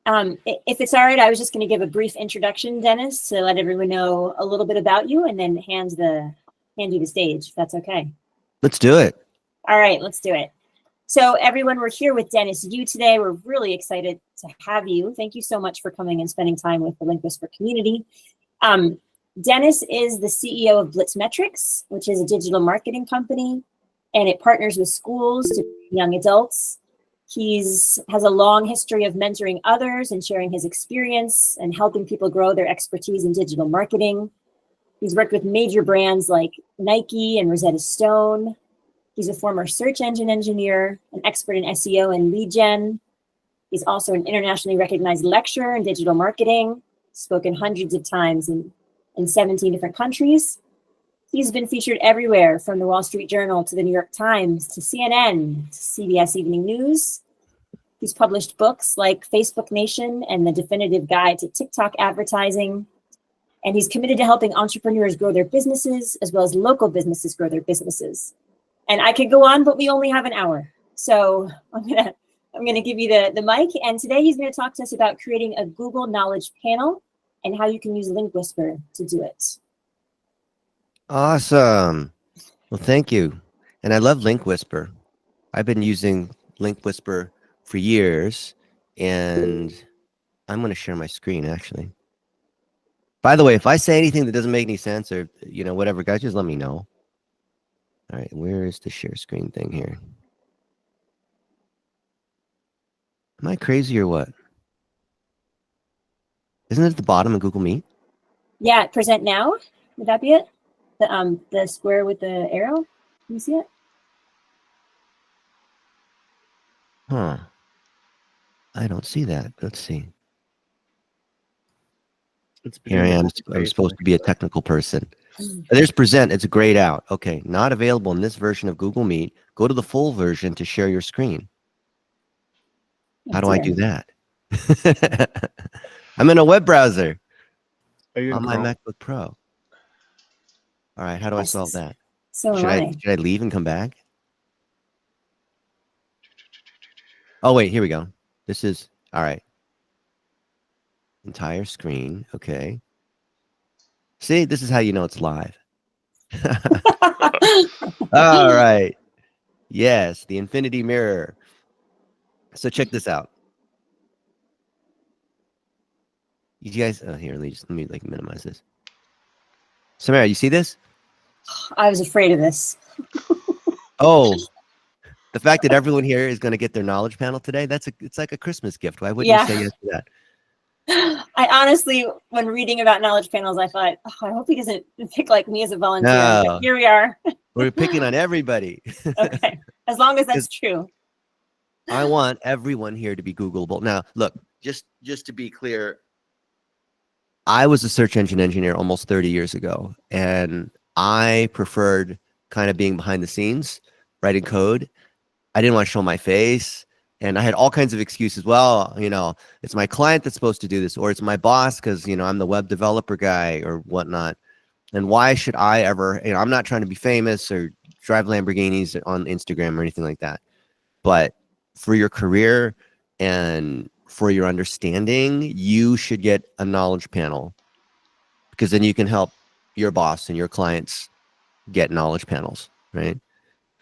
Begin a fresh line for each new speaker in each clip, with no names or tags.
If it's all right, I was just going to give a brief introduction, Dennis, to let everyone know a little bit about you, and then hand you the stage, if that's okay.
Let's do it.
All right, let's do it. So everyone, we're here with Dennis Yu today. We're really excited to have you. Thank you so much for coming and spending time with the LinkWhisper community. Dennis is the CEO of BlitzMetrics, which is a digital marketing company, and it partners with schools to young adults. Has a long history of mentoring others and sharing his experience and helping people grow their expertise in digital marketing. He's worked with major brands like Nike and Rosetta Stone. He's a former search engine engineer, an expert in SEO and lead gen. He's also an internationally recognized lecturer in digital marketing, spoken hundreds of times in 17 different countries. He's been featured everywhere, from the Wall Street Journal to the New York Times to CNN to CBS Evening News. He's published books like Facebook Nation and The Definitive Guide to TikTok Advertising. And he's committed to helping entrepreneurs grow their businesses, as well as local businesses grow their businesses. And I could go on, but we only have an hour. So I'm gonna give you the mic. And today he's gonna talk to us about creating a Google Knowledge Panel and how you can use LinkWhisper to do it.
Awesome. Well, thank you. And I love LinkWhisper. I've been using LinkWhisper for years, and I'm going to share my screen, actually. By the way, if I say anything that doesn't make any sense or, whatever, guys, just let me know. All right, where is the share screen thing here? Am I crazy or what? Isn't it at the bottom of Google Meet?
Yeah, present now. Would that be it? The square with the arrow. Can you see it?
Huh. I don't see that. Let's see. Here I am. I'm supposed to be a technical person. There's present. It's grayed out. Okay. Not available in this version of Google Meet. Go to the full version to share your screen. How do I do that? I'm in a web browser on my MacBook Pro. All right, how do I solve that?
So
should I leave and come back? Oh, wait, here we go. This is, all right. Entire screen, okay. See, this is how you know it's live. All right. Yes, the infinity mirror. So check this out. You guys, here, let me minimize this. Samara, you see this?
I was afraid of this.
Oh, the fact that everyone here is going to get their knowledge panel today, it's like a Christmas gift. Why wouldn't you say yes to
that? I honestly, when reading about knowledge panels, I thought, I hope he doesn't pick like me as a volunteer.
No.
But here we are.
We're picking on everybody.
Okay, as long as that's true.
I want everyone here to be Googleable. Now, look, just to be clear, I was a search engine engineer almost 30 years ago, and I preferred kind of being behind the scenes, writing code. I didn't want to show my face, and I had all kinds of excuses. Well, it's my client that's supposed to do this, or it's my boss because, I'm the web developer guy or whatnot. And why should I ever, I'm not trying to be famous or drive Lamborghinis on Instagram or anything like that. But for your career and for your understanding, you should get a knowledge panel, because then you can help your boss and your clients get knowledge panels, right?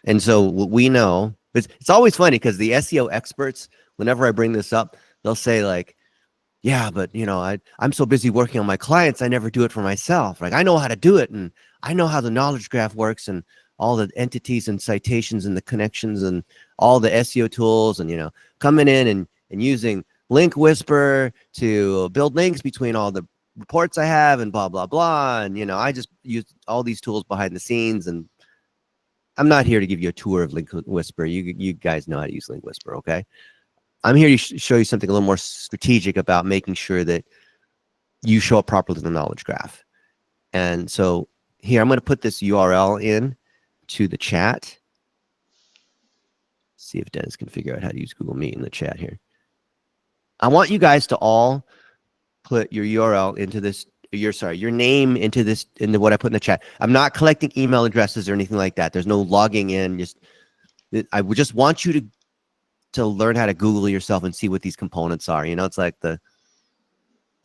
And so what we know, it's always funny because the SEO experts, whenever I bring this up, they'll say like, yeah, but I'm so busy working on my clients, I never do it for myself. Like, I know how to do it, and I know how the knowledge graph works, and all the entities and citations and the connections and all the SEO tools, and coming in and using LinkWhisper to build links between all the reports I have and blah, blah, blah. And, I just use all these tools behind the scenes, and I'm not here to give you a tour of LinkWhisper. You guys know how to use LinkWhisper, okay? I'm here to show you something a little more strategic about making sure that you show up properly in the knowledge graph. And so here, I'm going to put this URL in to the chat. See if Dennis can figure out how to use Google Meet in the chat here. I want you guys to all put your URL into this, your name into what I put in the chat. I'm not collecting email addresses or anything like that. There's no logging in. I would just want you to learn how to Google yourself and see what these components are. You know, it's like the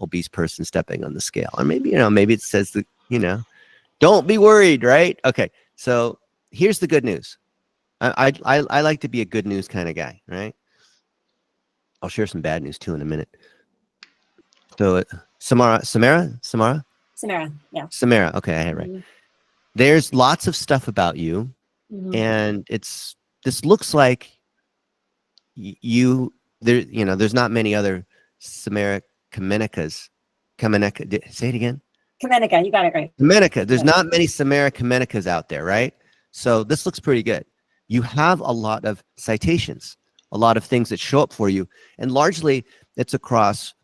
obese person stepping on the scale, or maybe, you know, maybe it says that, you know, don't be worried, right? Okay, so here's the good news. I like to be a good news kind of guy, right? I'll share some bad news too in a minute. So Samara,
Yeah.
Samara. Okay, I had it right.
Mhm.
There's lots of stuff about you,
Mhm.
and this looks like you there. You know, there's not many other Samara Kamenicas. Say it again.
Kamenika, you got it right.
Kamenika. There's
Yeah.
not many Samara Kamenicas out there, right? So this looks pretty good. You have a lot of citations, a lot of things that show up for you, and largely it's across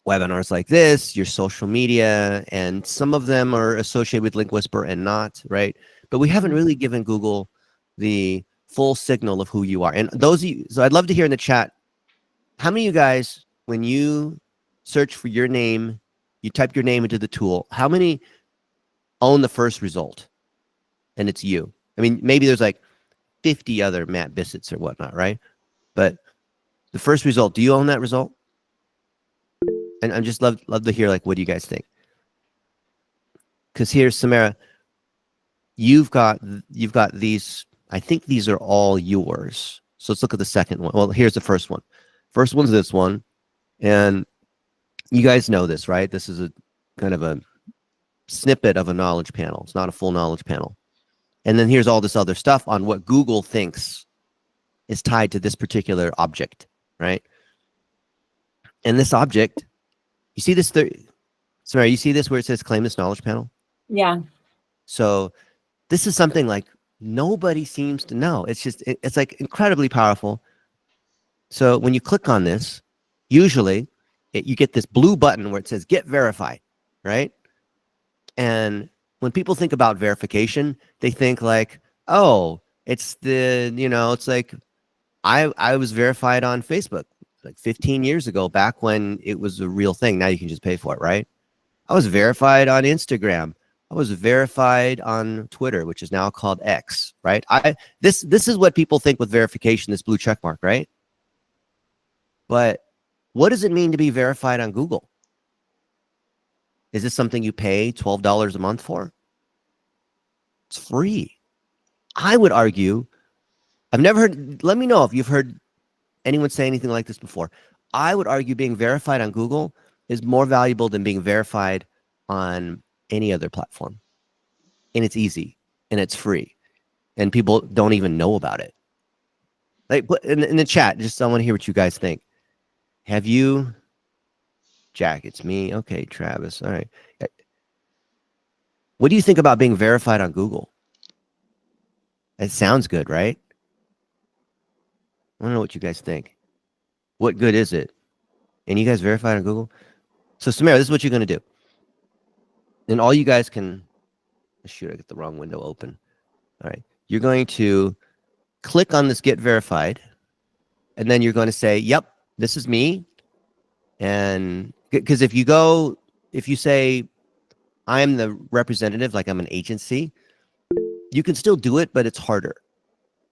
webinars like this, your social media, and some of them are associated with Link Whisper and not, right? But we haven't really given Google the full signal of who you are. And those of you, so I'd love to hear in the chat, how many of you guys, when you search for your name, you type your name into the tool, how many own the first result? And it's you. I mean, maybe there's like 50 other Matt Bissets or whatnot, right? But the first result, do you own that result? And I'm just love to hear, like, what do you guys think? Because here's Samara, you've got these, I think these are all yours. So let's look at the second one. Well, here's the first one. First one's this one. And you guys know this, right? This is a kind of a snippet of a knowledge panel. It's not a full knowledge panel. And then here's all this other stuff on what Google thinks is tied to this particular object, right? And this object, you see this, Samara, you see this where it says claim this knowledge panel?
Yeah.
So this is something like nobody seems to know. It's just, it's like incredibly powerful. So when you click on this, usually you get this blue button where it says get verified, right? And when people think about verification, they think like, oh, it's the, you know, it's like I was verified on Facebook like 15 years ago, back when it was a real thing. Now you can just pay for it, right? I was verified on Instagram. I was verified on Twitter, which is now called X, right? This is what people think with verification, this blue check mark, right? But what does it mean to be verified on Google? Is this something you pay $12 a month for? It's free. I would argue, I've never heard, let me know if you've heard anyone say anything like this before. I would argue being verified on Google is more valuable than being verified on any other platform. And it's easy and it's free and people don't even know about it. Like in the chat, just I want to hear what you guys think. Have you, Jack, it's me. Okay, Travis. All right. What do you think about being verified on Google? It sounds good, right? I don't know what you guys think. What good is it? And you guys verified on Google? So Samara, this is what you're going to do. And all you guys can, shoot, I got the wrong window open. All right. You're going to click on this get verified. And then you're going to say, yep, this is me. And because if you say, I'm the representative, like I'm an agency, you can still do it, but it's harder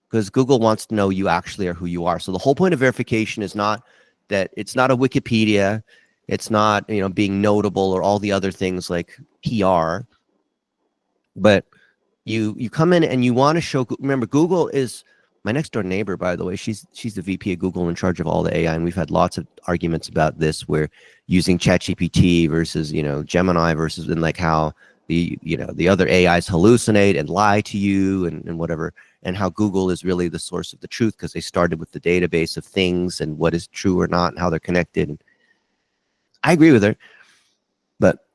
because Google wants to know you actually are who you are. So the whole point of verification is not that it's not a Wikipedia. It's not, you know, being notable or all the other things like PR, but you come in and you want to show, remember, Google is my next door neighbor, by the way. She's the VP of Google in charge of all the AI. And we've had lots of arguments about this, where using ChatGPT versus, you know, Gemini versus, and like how the, you know, the other AIs hallucinate and lie to you and whatever, and how Google is really the source of the truth because they started with the database of things and what is true or not and how they're connected. And I agree with her, but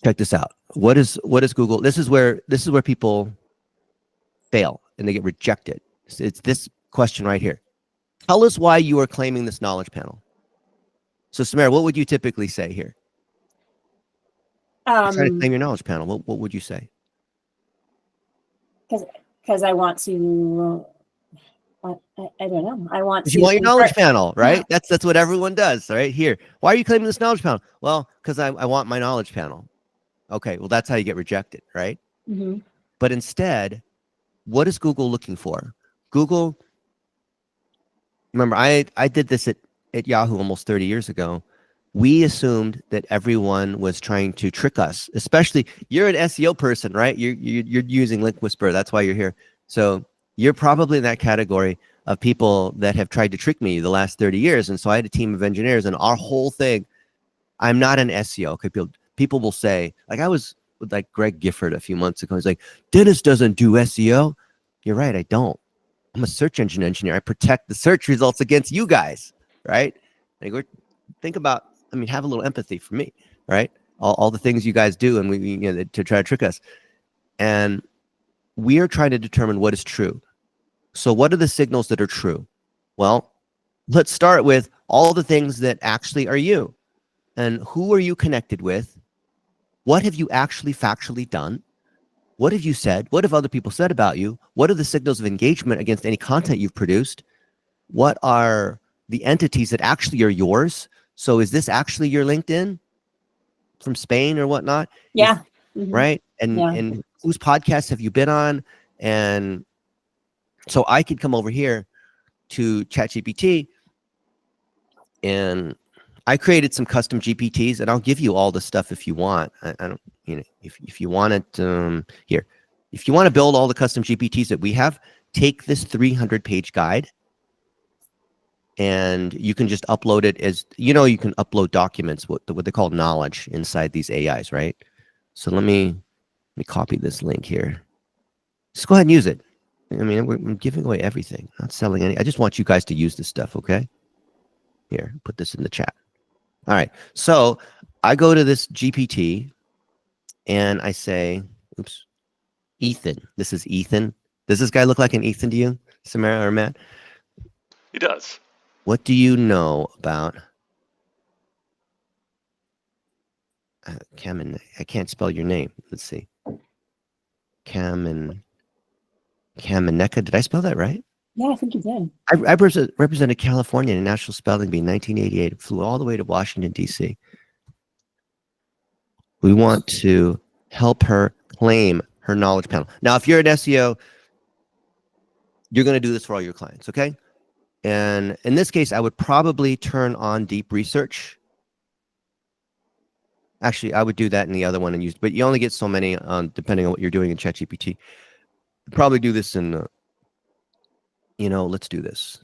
check this out. What is Google? This is where people fail and they get rejected. It's this question right here. Tell us why you are claiming this knowledge panel. So Samara, what would you typically say here? Try to claim your knowledge panel. What would you say?
Because I want to, I don't know. I want to.
You want your knowledge panel, right? Yeah. That's what everyone does, right? Here. Why are you claiming this knowledge panel? Well, because I want my knowledge panel. Okay, well, that's how you get rejected, right? Mm-hmm. But instead, what is Google looking for? Google remember, I did this at Yahoo almost 30 years ago. We assumed that everyone was trying to trick us, especially you're an SEO person, right? You're using Link Whisperer. That's why you're here. So you're probably in that category of people that have tried to trick me the last 30 years. And so I had a team of engineers, and our whole thing, I'm not an SEO. Okay, people will say, like I was with like Greg Gifford a few months ago. He's like, Dennis doesn't do SEO. You're right, I don't. I'm a search engine engineer. I protect the search results against you guys, right? Like think about, I mean, have a little empathy for me, right? All the things you guys do, and we to try to trick us. And we are trying to determine what is true. So what are the signals that are true? Well, let's start with all the things that actually are you. And who are you connected with? What have you actually factually done? What have you said? What have other people said about you? What are the signals of engagement against any content you've produced? What are the entities that actually are yours? So is this actually your LinkedIn from Spain or whatnot?
Yeah.
Right. And whose podcasts have you been on? And so I could come over here to ChatGPT, and I created some custom GPTs, and I'll give you all the stuff if you want. I don't, if you want it, here, if you want to build all the custom GPTs that we have, take this 300-page guide, and you can just upload it as, you can upload documents, what they call knowledge inside these AIs, right? So let me copy this link here. Just go ahead and use it. I mean, I'm giving away everything, not selling any. I just want you guys to use this stuff, okay? Here, put this in the chat. All right, so I go to this GPT and I say, oops, Ethan. This is Ethan. Does this guy look like an Ethan to you, Samara or Matt?
He does.
What do you know about Kamin? I can't spell your name. Let's see. Kamineka. Did I spell that right?
Yeah, I think you did.
I represented California in a national spelling bee in 1988. Flew all the way to Washington, D.C. We want to help her claim her knowledge panel. Now, if you're an SEO, you're going to do this for all your clients, okay? And in this case, I would probably turn on deep research. Actually, I would do that in the other one and use, but you only get so many depending on what you're doing in ChatGPT. Probably do this in, let's do this.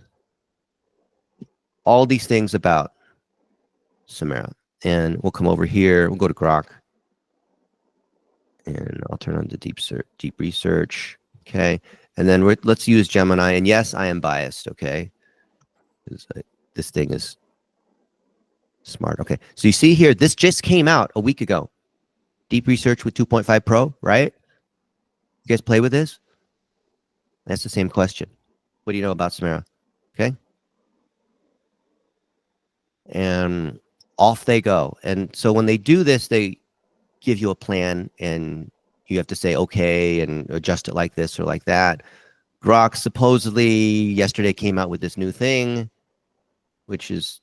All these things about Samara. And we'll come over here. We'll go to Grok. And I'll turn on the deep research. Okay. And then let's use Gemini. And yes, I am biased. Okay. This thing is smart. Okay. So you see here, this just came out a week ago. Deep research with 2.5 Pro, right? You guys play with this? That's the same question. What do you know about Samara? Okay. And off they go. And so when they do this, they give you a plan and you have to say, okay, and adjust it like this or like that. Grok supposedly yesterday came out with this new thing, which is,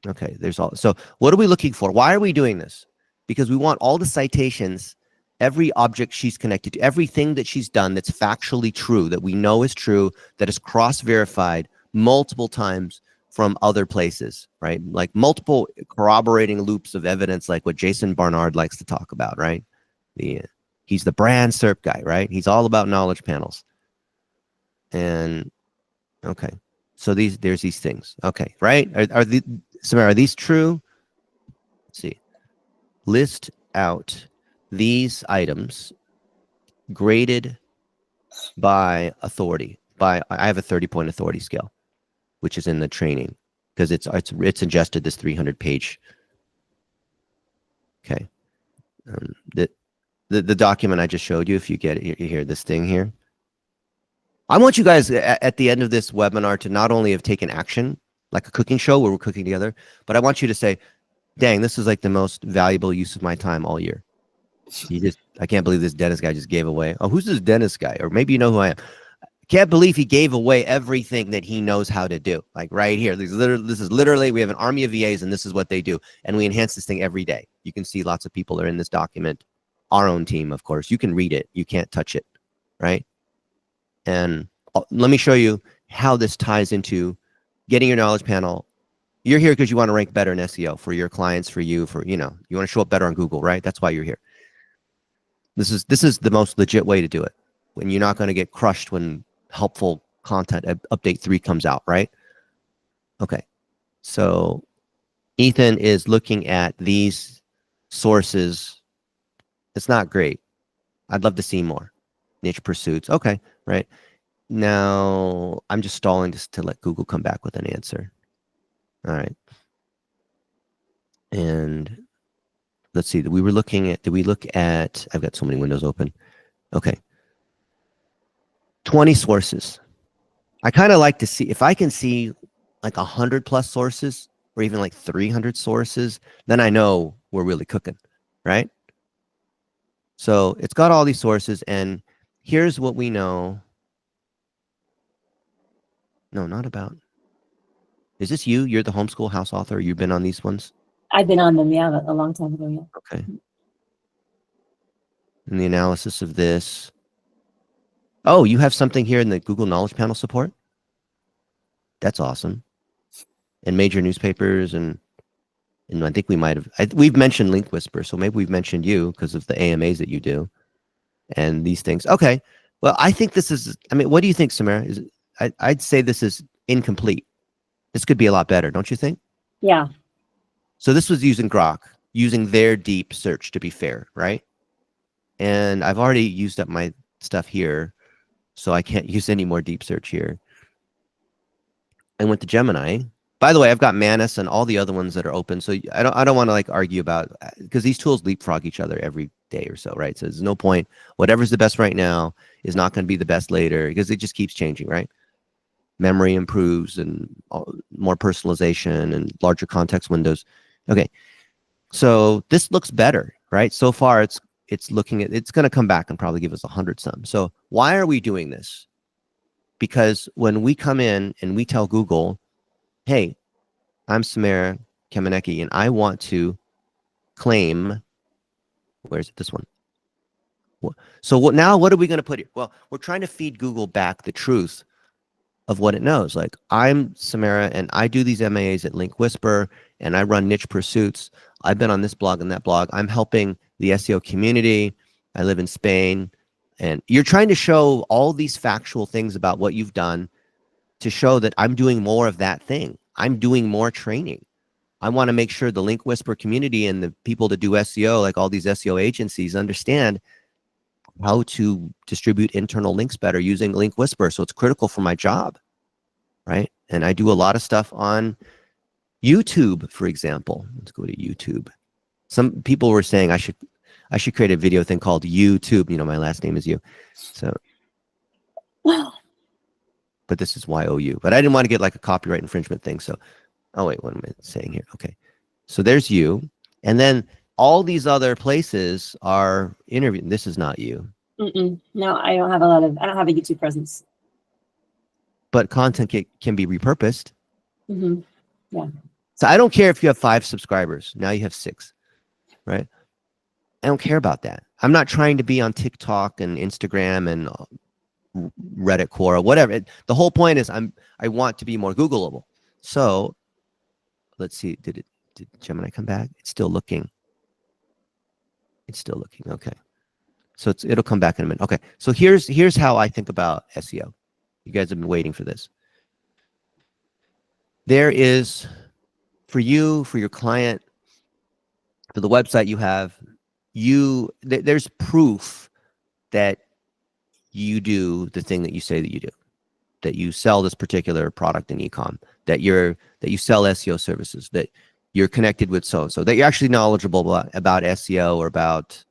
okay, there's all. So what are we looking for? Why are we doing this? Because we want all the citations, every object she's connected to, everything that she's done that's factually true, that we know is true, that is cross-verified multiple times from other places, right? Like multiple corroborating loops of evidence, like what Jason Barnard likes to talk about, right? He's the brand SERP guy, right? He's all about knowledge panels. And okay, so there's these things. Okay, right? Samara, are these true? Let's see. List out these items graded by authority. I have a 30-point authority scale, which is in the training because it's ingested this 300-page. Okay, the document I just showed you. If you get it, you hear this thing here. I want you guys at the end of this webinar to not only have taken action, like a cooking show where we're cooking together, but I want you to say, "Dang, this is like the most valuable use of my time all year." I can't believe this Dennis guy just gave away. Oh, who's this Dennis guy? Or maybe you know who I am. Can't believe he gave away everything that he knows how to do. Like right here, this is literally, we have an army of VAs and this is what they do. And we enhance this thing every day. You can see lots of people are in this document. Our own team, of course. You can read it. You can't touch it, right? And let me show you how this ties into getting your knowledge panel. You're here because you want to rank better in SEO for your clients, for you, you want to show up better on Google, right? That's why you're here. This is the most legit way to do it, when you're not going to get crushed when helpful content update 3 comes out, right? Okay. So Ethan is looking at these sources. It's not great. I'd love to see more. Niche pursuits. Okay, right. Now I'm just stalling just to let Google come back with an answer. All right. And let's see. Did we look at, I've got so many windows open. Okay. 20 sources. I kind of like to see, if I can see like 100+ sources, or even like 300 sources, then I know we're really cooking, right? So it's got all these sources, and here's what we know. No, not about. Is this you? You're the homeschool house author. You've been on these ones?
I've been on them, yeah, a long time ago, yeah.
Okay. And the analysis of this. Oh, you have something here in the Google Knowledge Panel support? That's awesome. And major newspapers, and I think we might have, we've mentioned Link Whisper, so maybe we've mentioned you because of the AMAs that you do and these things. Okay. Well, I think this is, I mean, what do you think, Samara? I'd say this is incomplete. This could be a lot better, don't you think?
Yeah.
So this was using Grok, using their deep search, to be fair, right? And I've already used up my stuff here, so I can't use any more deep search here. I went to Gemini. By the way, I've got Manus and all the other ones that are open. So I don't want to like argue about, because these tools leapfrog each other every day or so, right? So there's no point. Whatever's the best right now is not going to be the best later, because it just keeps changing, right? Memory improves, and more personalization and larger context windows. Okay. So this looks better, right? So far it's looking at, it's going to come back and probably give us 100 some. So why are we doing this? Because when we come in and we tell Google, hey, I'm Samara Kamenecki, and I want to claim, where's it, this one? So now what are we going to put here? Well, we're trying to feed Google back the truth of what it knows. Like, I'm Samara, and I do these MAAs at Link Whisper, and I run niche pursuits. I've been on this blog and that blog. I'm helping the SEO community. I live in Spain. And you're trying to show all these factual things about what you've done to show that I'm doing more of that thing. I'm doing more training. I want to make sure the Link Whisper community and the people that do SEO, like all these SEO agencies, understand how to distribute internal links better using Link Whisper. So it's critical for my job, right? And I do a lot of stuff on YouTube, for example. Let's go to YouTube. Some people were saying I should create a video thing called YouTube. You know, my last name is you. So, but this is YOU. But I didn't want to get like a copyright infringement thing. So, oh wait, what am I saying here? Okay. So there's you. And then all these other places are interviewing. This is not you.
No, I don't have I don't have a YouTube presence.
But content can be repurposed.
Yeah.
So I don't care if you have 5 subscribers. Now you have 6, right? I don't care about that. I'm not trying to be on TikTok and Instagram and Reddit, Quora, whatever. The whole point is I want to be more Googleable. So let's see. Did Gemini come back? It's still looking. It's still looking. Okay. So it'll come back in a minute. Okay. So here's how I think about SEO. You guys have been waiting for this. There is, for you, for your client, for the website you have, there's proof that you do the thing that you say that you do, that you sell this particular product in e-com, that you sell SEO services, that you're connected with so-and-so, that you're actually knowledgeable about SEO or about,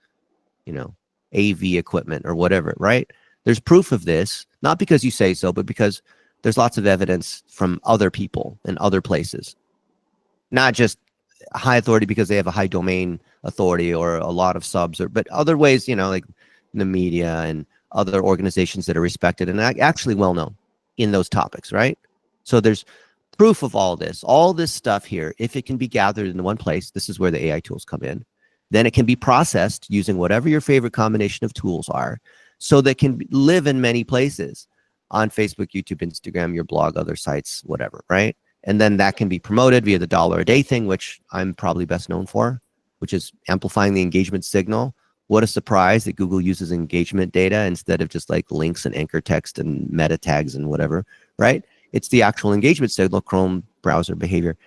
AV equipment or whatever, right? There's proof of this, not because you say so, but because there's lots of evidence from other people in other places, not just high authority because they have a high domain authority or a lot of subs, but other ways, like the media and other organizations that are respected and actually well known in those topics, right? So there's proof of all this stuff here. If it can be gathered in one place, this is where the AI tools come in, then it can be processed using whatever your favorite combination of tools are, so that can live in many places. on Facebook, YouTube, Instagram, your blog, other sites, whatever, right? And then that can be promoted via the $1 a day thing, which I'm probably best known for, which is amplifying the engagement signal. What a surprise that Google uses engagement data instead of just like links and anchor text and meta tags and whatever, right? It's the actual engagement signal, Chrome browser behavior.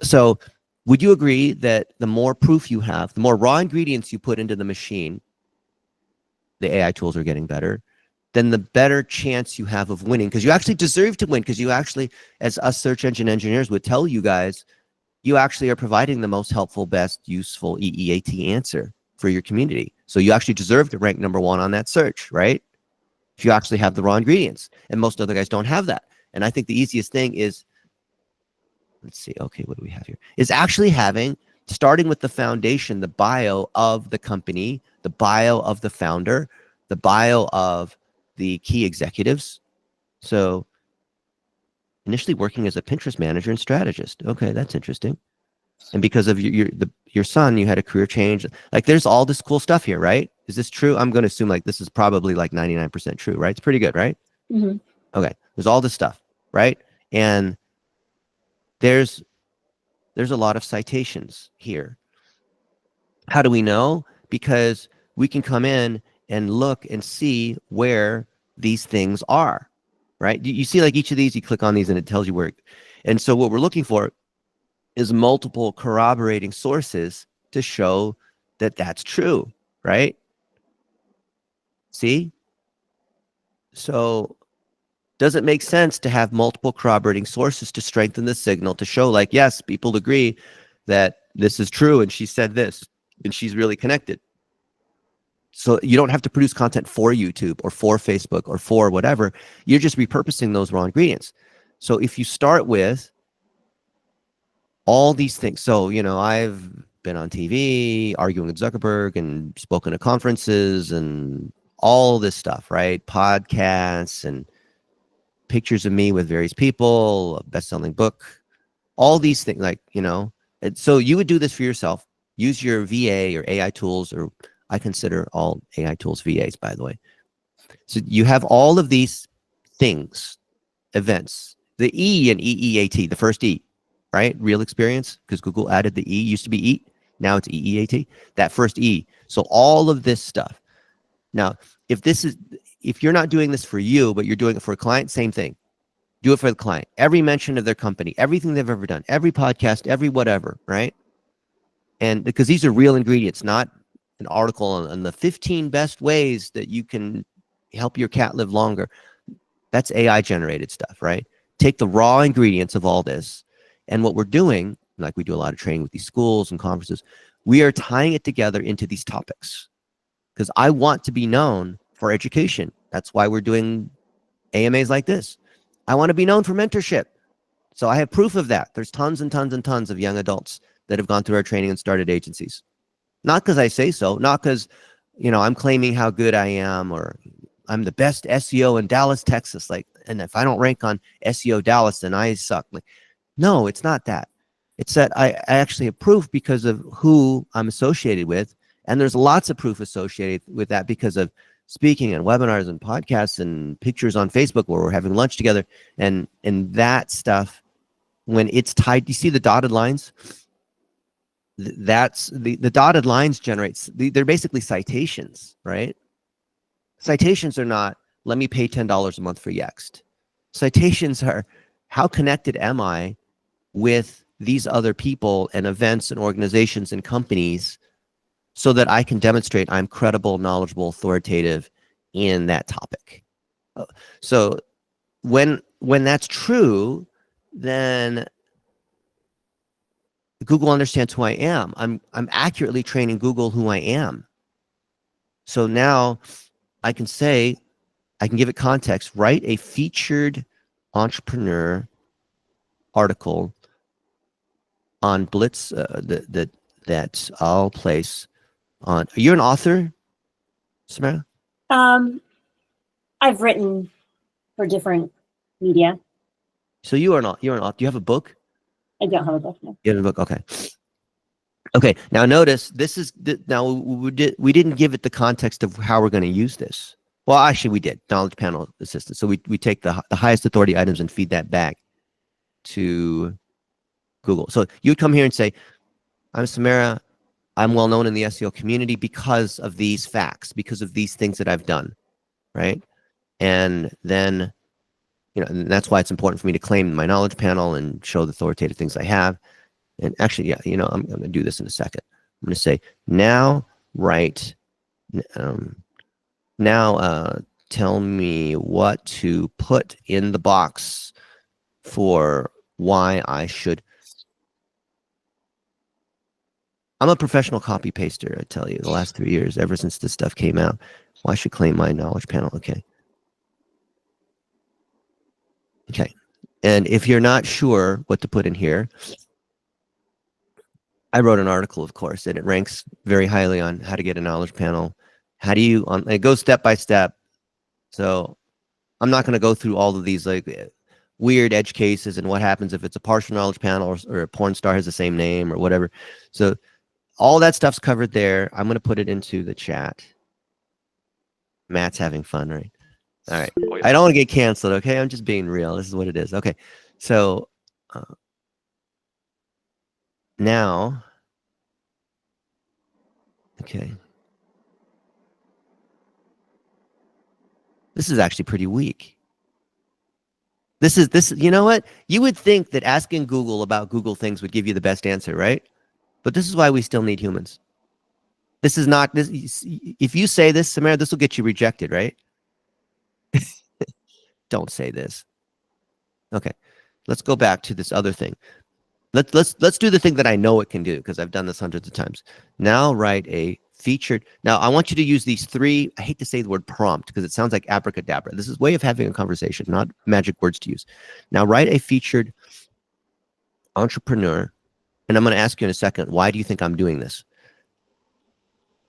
So would you agree that the more proof you have, the more raw ingredients you put into the machine, the AI tools are getting better, then the better chance you have of winning, because you actually deserve to win, because you actually, as us search engine engineers would tell you guys, you actually are providing the most helpful, best, useful EEAT answer for your community. So you actually deserve to rank #1 on that search, right? If you actually have the raw ingredients, and most other guys don't have that. And I think the easiest thing is, let's see, okay, what do we have here? Is actually starting with the foundation, the bio of the company, the bio of the founder, the bio of the key executives. So initially working as a Pinterest manager and strategist. Okay, that's interesting. And because of your son, you had a career change. Like there's all this cool stuff here, right? Is this true? I'm going to assume like this is probably like 99% true, right? It's pretty good, right?
Mm-hmm.
Okay, there's all this stuff, right? And there's a lot of citations here. How do we know? Because we can come in and look and see where these things are, right? You see like each of these, you click on these and it tells you where. And so what we're looking for is multiple corroborating sources to show that that's true, right? See? So does it make sense to have multiple corroborating sources to strengthen the signal to show like, yes, people agree that this is true and she said this and she's really connected? So you don't have to produce content for YouTube or for Facebook or for whatever. You're just repurposing those raw ingredients. So if you start with all these things, so, you know, I've been on TV arguing with Zuckerberg and spoken at conferences and all this stuff, right? Podcasts and pictures of me with various people, a best-selling book, all these things, like, you know. And so you would do this for yourself. Use your VA or AI tools, or I consider all AI tools VAs, by the way. So you have all of these things, events, the E in EEAT, the first E, right? Real experience, because Google added the E, used to be E, now it's EEAT, that first E. So all of this stuff. Now, if you're not doing this for you, but you're doing it for a client, same thing. Do it for the client. Every mention of their company, everything they've ever done, every podcast, every whatever, right? And because these are real ingredients, not an article on the 15 best ways that you can help your cat live longer. That's AI generated stuff, right? Take the raw ingredients of all this. And what we're doing, like we do a lot of training with these schools and conferences, we are tying it together into these topics. Because I want to be known for education. That's why we're doing AMAs like this. I want to be known for mentorship. So I have proof of that. There's tons and tons and tons of young adults that have gone through our training and started agencies. Not because I say so, not because, you know, I'm claiming how good I am or I'm the best SEO in Dallas, Texas. Like, and if I don't rank on SEO Dallas, then I suck. Like, no, it's not that. It's that I actually have proof because of who I'm associated with. And there's lots of proof associated with that because of speaking and webinars and podcasts and pictures on Facebook where we're having lunch together. And that stuff, when it's tied, you see the dotted lines? That's the dotted lines generates, they're basically citations, right? Citations are not, let me pay $10 a month for Yext. Citations are, how connected am I with these other people and events and organizations and companies so that I can demonstrate I'm credible, knowledgeable, authoritative in that topic. So when that's true, then Google understands who I am. I'm accurately training Google who I am. So now I can say, I can give it context, write a featured entrepreneur article on Blitz that I'll place on. Are you an author, Samara?
I've written for different media.
So you're an author. Do you have a book?
I don't have a book now.
You have a book, okay. Okay, now notice this is now we didn't give it the context of how we're going to use this. Well, actually, we did knowledge panel assistant. So we take the highest authority items and feed that back to Google. So you'd come here and say, I'm Samara. I'm well known in the SEO community because of these facts, because of these things that I've done, right? And then, and that's why it's important for me to claim my knowledge panel and show the authoritative things I have. And actually, yeah, I'm going to do this in a second. I'm going to say, now write, tell me what to put in the box for why I should. I'm a professional copy paster, I tell you, the last 3 years, ever since this stuff came out. Well, I should claim my knowledge panel. Okay. Okay. And if you're not sure what to put in here, I wrote an article, of course, and it ranks very highly on how to get a knowledge panel. How do you, it goes step by step. So I'm not going to go through all of these like weird edge cases and what happens if it's a partial knowledge panel or a porn star has the same name or whatever. So all that stuff's covered there. I'm going to put it into the chat. Matt's having fun, right? All right.
Oh, yeah.
I don't want to get canceled, okay? I'm just being real. This is what it is. Okay. So now, okay. This is actually pretty weak. This, you know what? You would think that asking Google about Google things would give you the best answer, right? But this is why we still need humans. This is not this. If you say this, Samara, this will get you rejected, right? Don't say this. Okay, let's go back to this other thing. Let's do the thing that I know it can do because I've done this hundreds of times. Now write a featured. Now I want you to use these three. I hate to say the word prompt because it sounds like abracadabra. This is a way of having a conversation, not magic words to use. Now write a featured entrepreneur, and I'm going to ask you in a second, why do you think I'm doing this?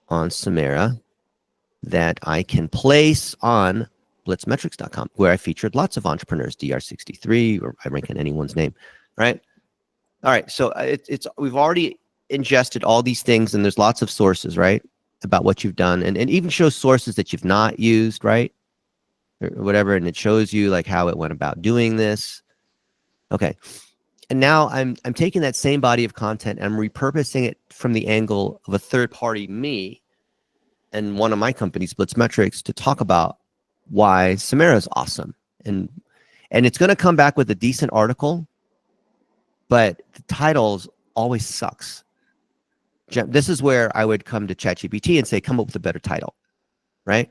On Samara that I can place on BlitzMetrics.com, where I featured lots of entrepreneurs, DR63, or I rank in anyone's name, right? All right, so we've already ingested all these things, and there's lots of sources, right, about what you've done, and even shows sources that you've not used, right, or whatever, and it shows you like how it went about doing this. Okay, and now I'm taking that same body of content and I'm repurposing it from the angle of a third party, me, and one of my companies, BlitzMetrics, to talk about why Samara is awesome, and it's going to come back with a decent article, but the titles always sucks. This is where I would come to ChatGPT and say, come up with a better title, right?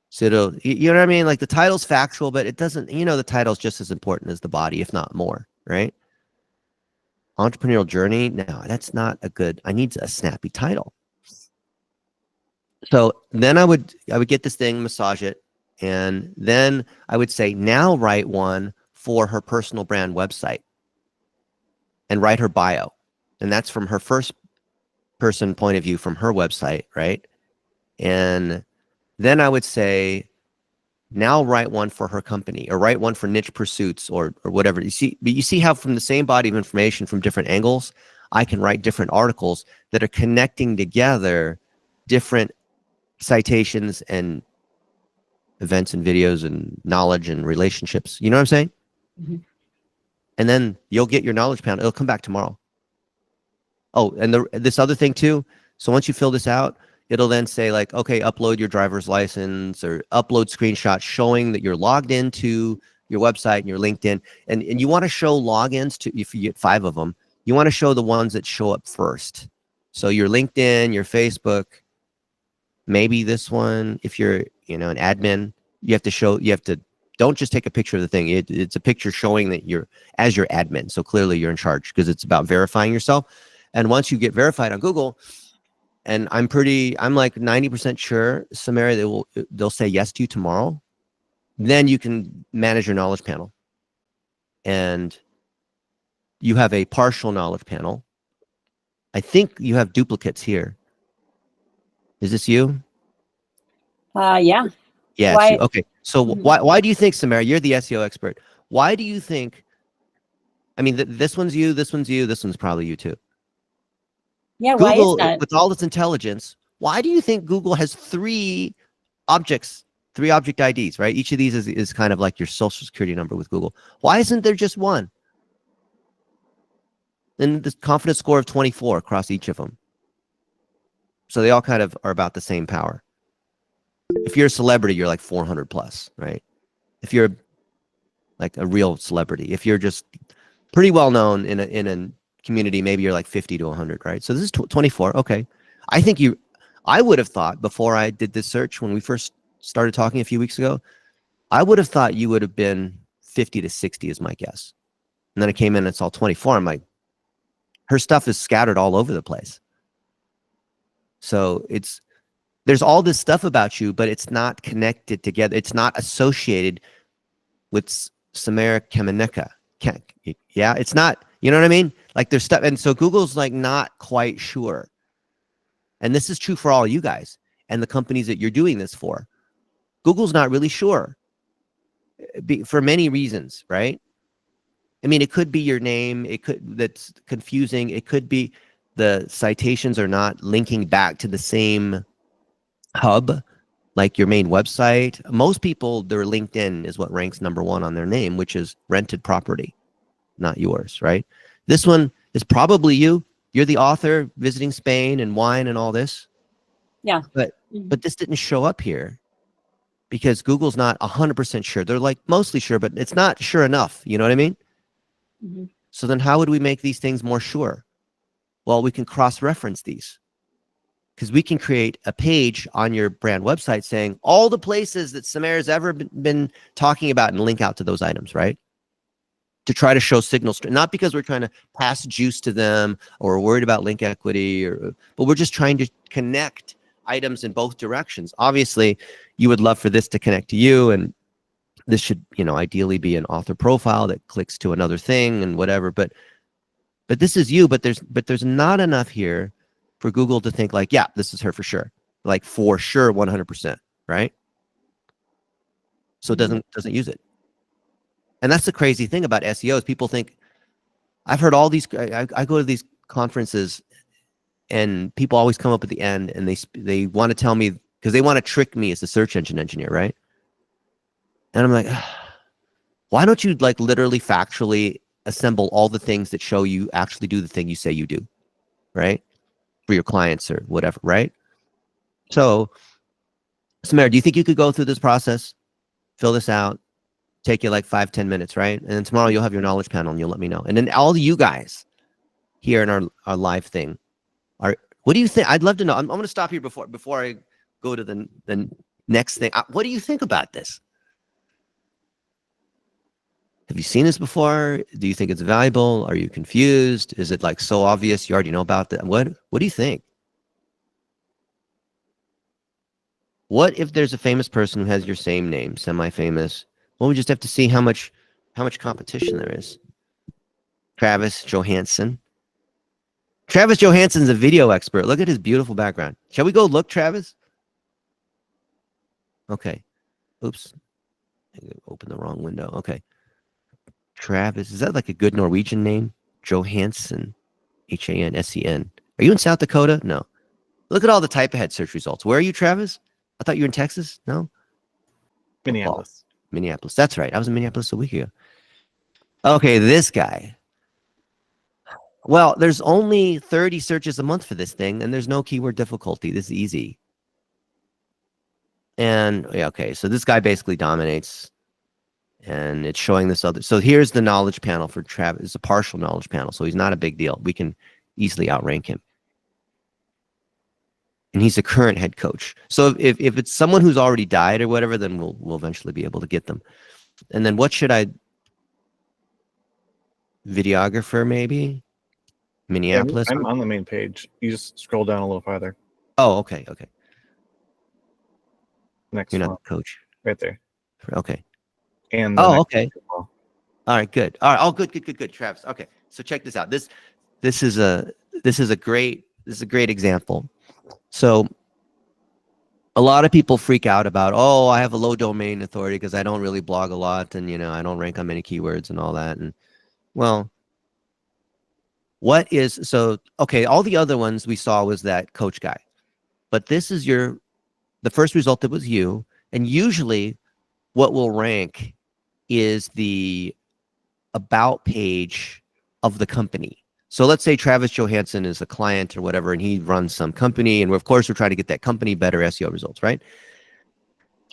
So it'll, you know what I mean? Like the title's factual, but it doesn't, the title's just as important as the body, if not more, right? Entrepreneurial journey. No, that's not a good, I need a snappy title. So then I would get this thing, massage it, and then I would say, now write one for her personal brand website and write her bio. And that's from her first person point of view from her website, right? And then I would say, now write one for her company or write one for niche pursuits or whatever. You see how from the same body of information from different angles, I can write different articles that are connecting together different citations and events and videos and knowledge and relationships. You know what I'm saying? Mm-hmm. And then you'll get your knowledge panel. It'll come back tomorrow. Oh, and this other thing too. So once you fill this out, it'll then say like, okay, upload your driver's license or upload screenshots showing that you're logged into your website and your LinkedIn. And you want to show logins to, if you get 5 of them, you want to show the ones that show up first. So your LinkedIn, your Facebook, maybe this one, if you're, an admin, you have to, don't just take a picture of the thing. It's a picture showing that you're, as your admin. So clearly you're in charge because it's about verifying yourself. And once you get verified on Google, and I'm like 90% sure, Samara, they'll say yes to you tomorrow. Then you can manage your knowledge panel. And you have a partial knowledge panel. I think you have duplicates here. Is this you?
Yeah.
Yeah, it's you. Okay. So why do you think, Samara, you're the SEO expert. Why do you think, I mean, this one's you, this one's you, this one's probably you too.
Yeah,
Google,
why is that?
With all its intelligence, why do you think Google has 3 objects, 3 object IDs, right? Each of these is kind of like your social security number with Google. Why isn't there just one? And the confidence score of 24 across each of them. So they all kind of are about the same power. If you're a celebrity, you're like 400 plus, right? If you're like a real celebrity, if you're just pretty well known in a community, maybe you're like 50 to 100, right? So this is 24. Okay. I would have thought before I did this search, when we first started talking a few weeks ago, I would have thought you would have been 50 to 60 is my guess. And then I came in and saw 24. I'm like, her stuff is scattered all over the place. So there's all this stuff about you, but it's not connected together. It's not associated with Samara Kameneka. Yeah, it's not, you know what I mean? Like there's stuff. And so Google's like not quite sure. And this is true for all you guys and the companies that you're doing this for. Google's not really sure for many reasons, right? I mean, it could be your name. That's confusing. It could be the citations are not linking back to the same hub, like your main website. Most people, their LinkedIn is what ranks #1 on their name, which is rented property, not yours, right? This one is probably you. You're the author visiting Spain and wine and all this.
Yeah.
But this didn't show up here because Google's not 100% sure. They're like mostly sure, but it's not sure enough. You know what I mean?
Mm-hmm.
So then how would we make these things more sure? Well, we can cross-reference these because we can create a page on your brand website saying all the places that Samara's ever been talking about and link out to those items, right? To try to show signals, not because we're trying to pass juice to them or we're worried about link equity, but we're just trying to connect items in both directions. Obviously, you would love for this to connect to you, and this should, ideally be an author profile that clicks to another thing and whatever. But this is you. But there's not enough here for Google to think like, yeah, this is her for sure, like for sure, 100%, right? So it doesn't use it. And that's the crazy thing about SEO is people think, I've heard all these, I go to these conferences and people always come up at the end and they want to tell me, because they want to trick me as a search engine engineer, right? And I'm like, why don't you like literally factually assemble all the things that show you actually do the thing you say you do, right? For your clients or whatever, right? So, Samara, do you think you could go through this process, fill this out, take you like 5-10 minutes, right? And then tomorrow you'll have your knowledge panel and you'll let me know. And then all you guys here in our live thing what do you think? I'd love to know. I'm going to stop here before I go to the next thing. What do you think about this? Have you seen this before? Do you think it's valuable? Are you confused? Is it like so obvious you already know about that? What do you think? What if there's a famous person who has your same name, semi-famous? Well, we just have to see how much competition there is. Travis Johansson. Travis Johansson's a video expert. Look at his beautiful background. Shall we go look, Travis? Okay. Oops. I opened the wrong window. Okay. Travis. Is that like a good Norwegian name? Johansson. Hansen. Are you in South Dakota? No. Look at all the type ahead search results. Where are you, Travis? I thought you were in Texas. No?
Minneapolis.
Minneapolis. That's right. I was in Minneapolis a week ago. Okay, this guy. Well, there's only 30 searches a month for this thing, and there's no keyword difficulty. This is easy. And yeah, okay, so this guy basically dominates, and it's showing this other. So here's the knowledge panel for Travis. It's a partial knowledge panel, so he's not a big deal. We can easily outrank him. And he's a current head coach. So if it's someone who's already died or whatever, then we'll eventually be able to get them. And then what should I? Videographer, maybe? Minneapolis?
I'm on the main page. You just scroll down a little farther.
Oh, okay.
Next
You're
one.
not the coach.
Right there.
Okay.
And
okay. All right, good. All right. Oh, good. Travis. Okay. So check this out. This is a great example. So a lot of people freak out about, oh, I have a low domain authority because I don't really blog a lot and I don't rank on many keywords and all that. And well, okay, all the other ones we saw was that coach guy. But this is your the first result that was you, and usually what will rank is the about page of the company. So let's say Travis Johansson is a client or whatever, and he runs some company, and of course we're trying to get that company better SEO results, right?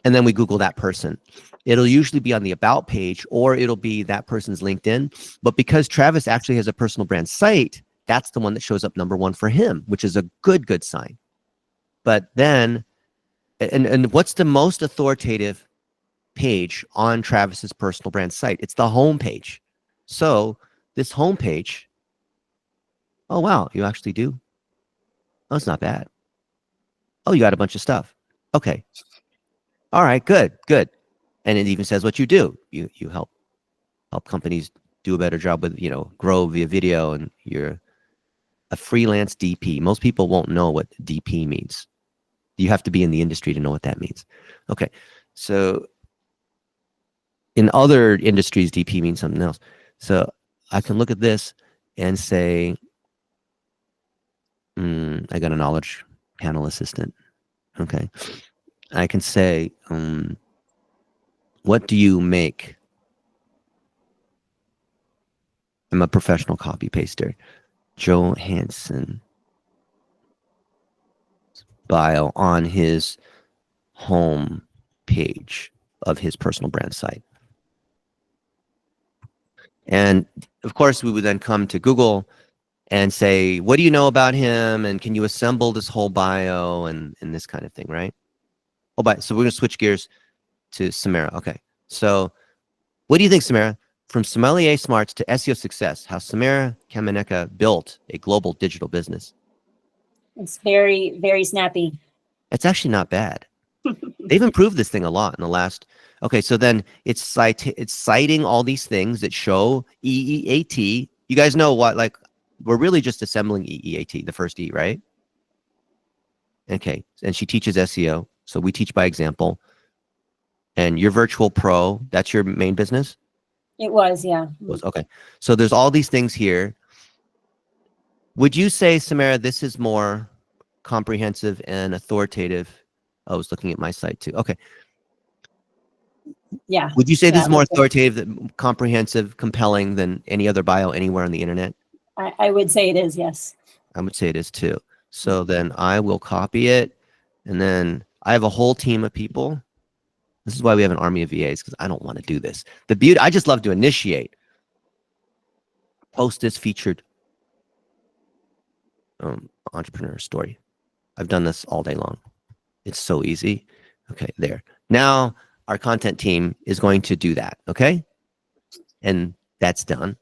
And then we Google that person. It'll usually be on the about page, or it'll be that person's LinkedIn. But because Travis actually has a personal brand site, that's the one that shows up #1 for him, which is a good sign. But then, and what's the most authoritative page on Travis's personal brand site? It's the home page. So this home page, oh wow, you actually do? Oh, it's not bad. Oh, you got a bunch of stuff. Okay. All right, good. And it even says what you do. You help companies do a better job with, grow via video, and you're a freelance DP. Most people won't know what DP means. You have to be in the industry to know what that means. Okay, so in other industries, DP means something else. So I can look at this and say, I got a knowledge panel assistant. Okay, I can say, what do you make? I'm a professional copy paster. Johansson bio on his home page of his personal brand site. And of course, we would then come to Google and say, what do you know about him? And can you assemble this whole bio and this kind of thing, right? So we're going to switch gears to Samara. Okay. So what do you think, Samara? From sommelier smarts to SEO success, how Samara Kameneka built a global digital business.
It's very, very snappy.
It's actually not bad. They've improved this thing a lot in the last. Okay, so then it's citing all these things that show EEAT. You guys know what? Like, we're really just assembling EEAT, the first E, right? Okay, and she teaches SEO, so we teach by example. And your virtual pro, that's your main business?
It was, yeah.
Okay, so there's all these things here. Would you say, Samara, this is more comprehensive and authoritative? I was looking at my site too. Okay.
Yeah.
Would you say this is more
that's it.
authoritative, comprehensive, compelling than any other bio anywhere on the internet?
I would say it is, yes.
I would say it is too. So then I will copy it, and then I have a whole team of people. This is why we have an army of VAs, because I don't want to do this. The beauty, I just love to initiate. Post this featured entrepreneur story. I've done this all day long. It's so easy. Okay, there. Now our content team is going to do that, okay? And that's done.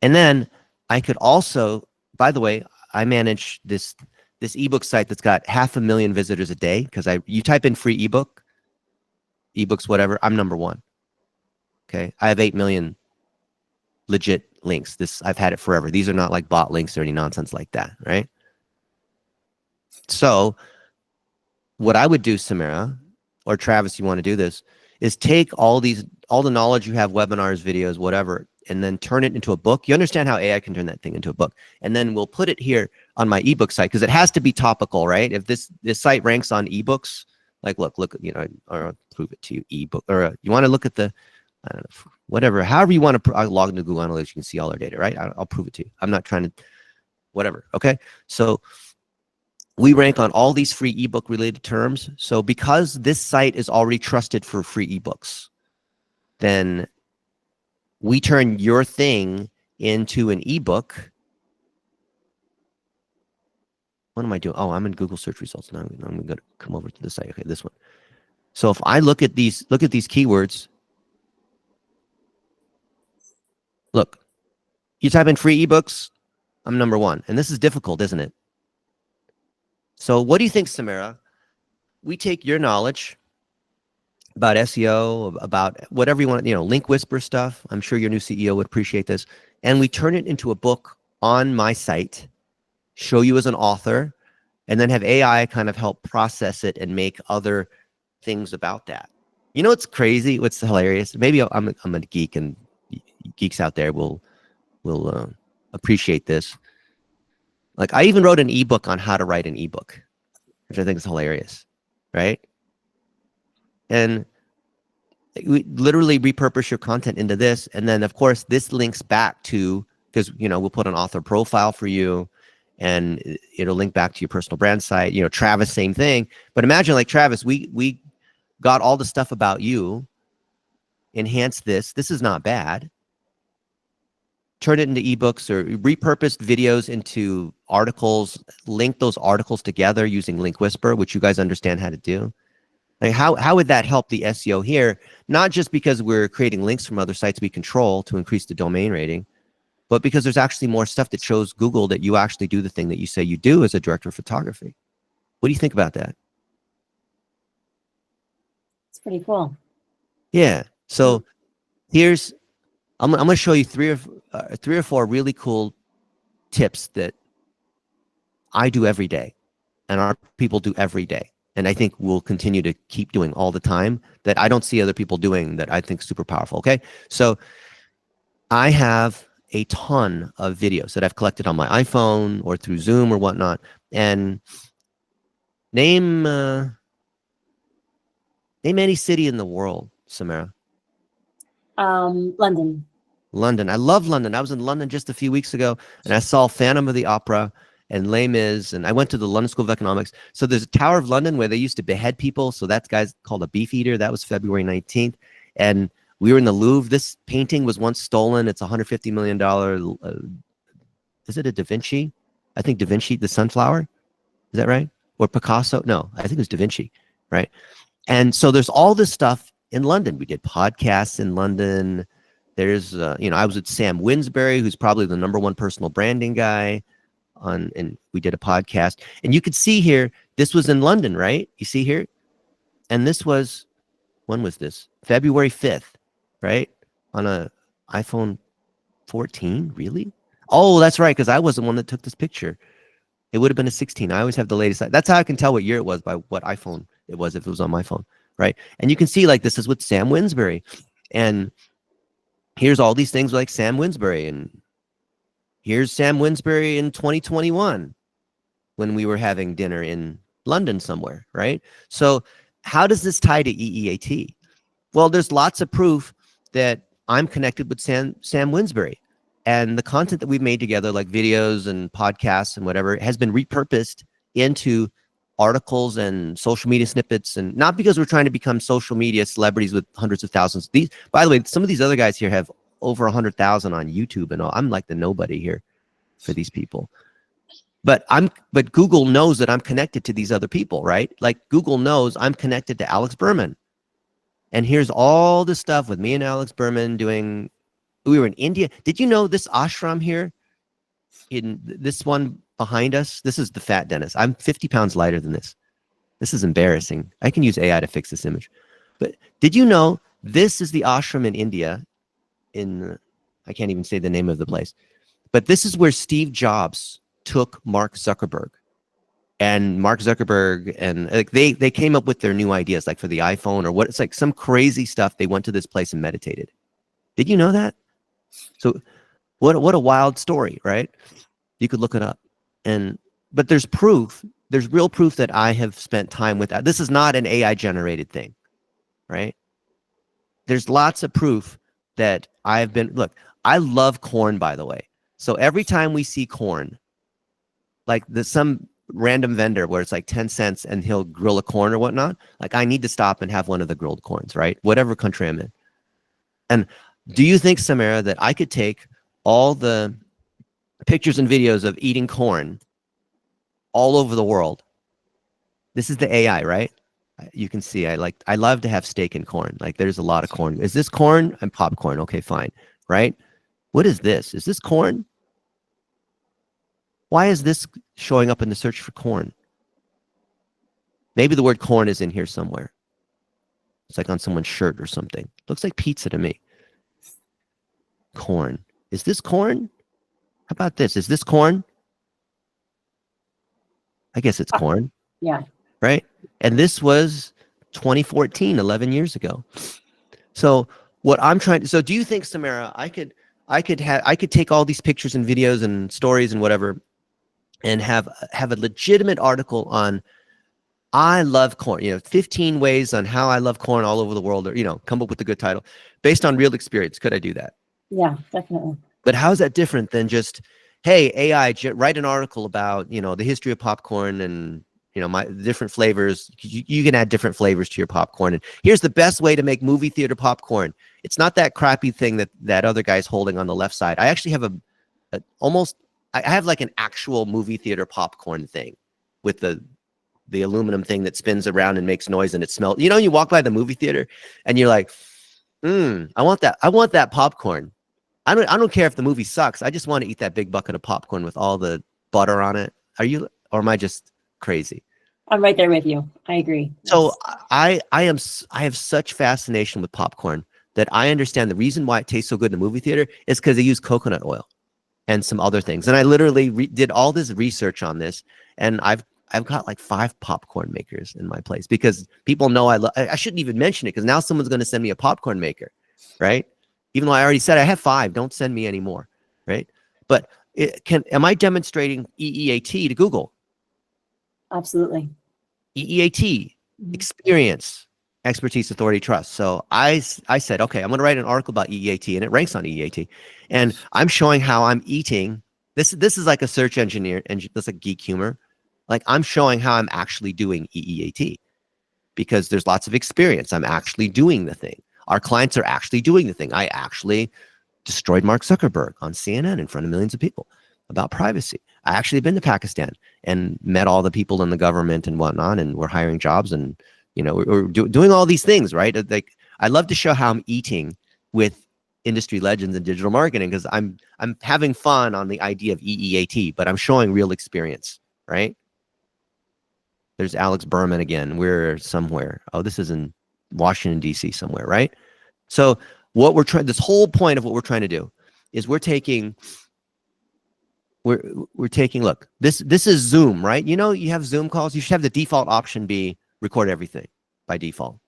And then I could also, by the way, I manage this ebook site that's got 500,000 visitors a day, because you type in free ebook, ebooks, whatever, I'm #1. Okay, I have 8 million legit links. I've had it forever. These are not like bot links or any nonsense like that, right? So what I would do, Samara, or Travis, you want to do this, is take all the knowledge you have, webinars, videos, whatever, and then turn it into a book. You understand how AI can turn that thing into a book. And then we'll put it here on my ebook site, because it has to be topical, right? If this site ranks on ebooks, like look, or I'll prove it to you, ebook, or you want to look at the, I don't know, whatever, however you want to, I'll log into Google Analytics, you can see all our data, right? I'll prove it to you. I'm not trying to, whatever, okay? So we rank on all these free ebook related terms. So because this site is already trusted for free ebooks, then we turn your thing into an ebook. What am I doing? Oh, I'm in Google search results now. I'm going to come over to the site. Okay, this one. So if I look at these keywords, look, you type in free ebooks, I'm #1. And this is difficult, isn't it? So what do you think, Samara? We take your knowledge about SEO, about whatever you want, link whisper stuff. I'm sure your new CEO would appreciate this. And we turn it into a book on my site, show you as an author, and then have AI kind of help process it and make other things about that. You know what's crazy? What's hilarious? Maybe I'm a geek, and geeks out there will appreciate this. Like, I even wrote an ebook on how to write an ebook, which I think is hilarious, right? And we literally repurpose your content into this. And then of course this links back to, because we'll put an author profile for you and it'll link back to your personal brand site. Travis, same thing. But imagine like Travis, we got all the stuff about you, enhanced this. This is not bad. Turn it into ebooks or repurposed videos into articles, link those articles together using Link Whisper, which you guys understand how to do. Like how would that help the SEO here? Not just because we're creating links from other sites we control to increase the domain rating, but because there's actually more stuff that shows Google that you actually do the thing that you say you do as a director of photography. What do you think about that?
It's pretty cool.
Yeah. So here's, I'm going to show you three or four really cool tips that I do every day and our people do every day. And I think we'll continue to keep doing all the time that I don't see other people doing that I think super powerful. Okay. So I have a ton of videos that I've collected on my iPhone or through Zoom or whatnot. And name any city in the world, Samara.
London.
London. I love London. I was in London just a few weeks ago and I saw Phantom of the Opera and Les Mis, and I went to the London School of Economics. So there's a Tower of London where they used to behead people. So that guy's called a beef eater. That was February 19th. And we were in the Louvre. This painting was once stolen. It's $150 million. Is it a Da Vinci? I think Da Vinci, the sunflower. Is that right? Or Picasso? No, I think it was Da Vinci, right? And so there's all this stuff in London. We did podcasts in London. There's, I was with Sam Winsberry, who's probably the #1 personal branding guy. And we did a podcast. And you could see here, this was in London, right? You see here? And this was, when was this? February 5th, right? On a iPhone 14, really? Oh, that's right, because I was the one that took this picture. It would have been a 16. I always have the latest. That's how I can tell what year it was by what iPhone it was if it was on my phone, right? And you can see like this is with Sam Winsberry. And here's all these things like Sam Winsberry. And here's Sam Winsberry in 2021 when we were having dinner in London somewhere, right? So how does this tie to EEAT? Well, there's lots of proof that I'm connected with Sam Winsberry. And the content that we've made together, like videos and podcasts and whatever, has been repurposed into articles and social media snippets. And not because we're trying to become social media celebrities with hundreds of thousands. These, by the way, some of these other guys here have over 100,000 on YouTube and all. I'm like the nobody here for these people. But Google knows that I'm connected to these other people, right? Like Google knows I'm connected to Alex Berman. And here's all the stuff with me and Alex Berman doing. We were in India. Did you know this ashram here, in this one behind us? This is the fat Dennis. I'm 50 pounds lighter than this. This is embarrassing. I can use AI to fix this image. But did you know this is the ashram in India? I can't even say the name of the place. But this is where Steve Jobs took Mark Zuckerberg. And Mark Zuckerberg and like they came up with their new ideas, like for the iPhone or what. It's like some crazy stuff. They went to this place and meditated. Did you know that? So what a wild story, right? You could look it up. But there's proof. There's real proof that I have spent time with that. This is not an AI generated thing, right? There's lots of proof that I've been, look, I love corn, by the way. So every time we see corn, like there's some random vendor where it's like 10 cents and he'll grill a corn or whatnot, like I need to stop and have one of the grilled corns, right? Whatever country I'm in. And do you think, Samara, that I could take all the pictures and videos of eating corn all over the world? This is the AI, right? You can see I love to have steak and corn. Like there's a lot of corn. Is this corn? And popcorn. Okay, fine. Right? What is this? Is this corn? Why is this showing up in the search for corn? Maybe the word corn is in here somewhere. It's like on someone's shirt or something. Looks like pizza to me. Corn. Is this corn? How about this? Is this corn? I guess it's corn.
Yeah.
Right? And this was 2014, 11 years ago. So what I'm trying to, so do you think, Samara, I could take all these pictures and videos and stories and whatever and have a legitimate article on I love corn. 15 ways on how I love corn all over the world, or come up with a good title based on real experience. Could I do that?
Yeah, definitely.
But how is that different than just, hey, AI, write an article about, the history of popcorn and, my different flavors. You can add different flavors to your popcorn. And here's the best way to make movie theater popcorn. It's not that crappy thing that other guy's holding on the left side. I actually have I have like an actual movie theater popcorn thing with the aluminum thing that spins around and makes noise and it smells. You walk by the movie theater and you're like, I want that. I want that popcorn. I don't care if the movie sucks. I just want to eat that big bucket of popcorn with all the butter on it. Or am I just crazy?
I'm right there with you. I agree.
So I have such fascination with popcorn that I understand the reason why it tastes so good in the movie theater is because they use coconut oil and some other things. And I literally did all this research on this, and I've got like 5 popcorn makers in my place because people know I shouldn't even mention it because now someone's going to send me a popcorn maker, right? Even though I already said I have 5, don't send me any more, right? But am I demonstrating EEAT to Google?
Absolutely.
EEAT, experience, expertise, authority, trust. So I said, okay, I'm going to write an article about EEAT, and it ranks on EEAT. And I'm showing how I'm eating. This is like a search engineer, and that's like geek humor. Like I'm showing how I'm actually doing EEAT because there's lots of experience. I'm actually doing the thing. Our clients are actually doing the thing. I actually destroyed Mark Zuckerberg on CNN in front of millions of people about privacy. I actually been to Pakistan and met all the people in the government and whatnot, and we're hiring jobs, and we're doing all these things, right? Like I love to show how I'm eating with industry legends in digital marketing because I'm having fun on the idea of EEAT, but I'm showing real experience, right? There's Alex Berman again. We're somewhere. Oh, this is in Washington, D.C. somewhere, right? So what we're trying, this whole point of what we're trying to do is we're taking, look, this is Zoom, right? You have Zoom calls. You should have the default option be record everything by default.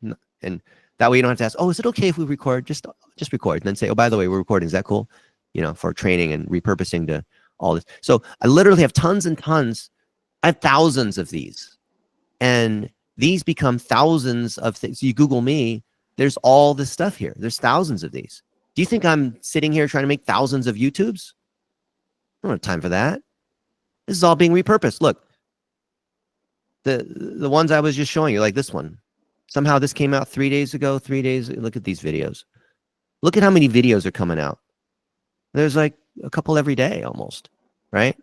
And that way you don't have to ask, oh, is it okay if we record? Just record. And then say, oh, by the way, we're recording. Is that cool? For training and repurposing to all this. So I literally have tons and tons. I have thousands of these. And these become thousands of things. You Google me, there's all this stuff here. There's thousands of these. Do you think I'm sitting here trying to make thousands of YouTubes? I don't have time for that. This is all being repurposed. Look, the ones I was just showing you, like this one. Somehow this came out 3 days ago, 3 days. Look at these videos. Look at how many videos are coming out. There's like a couple every day almost, right?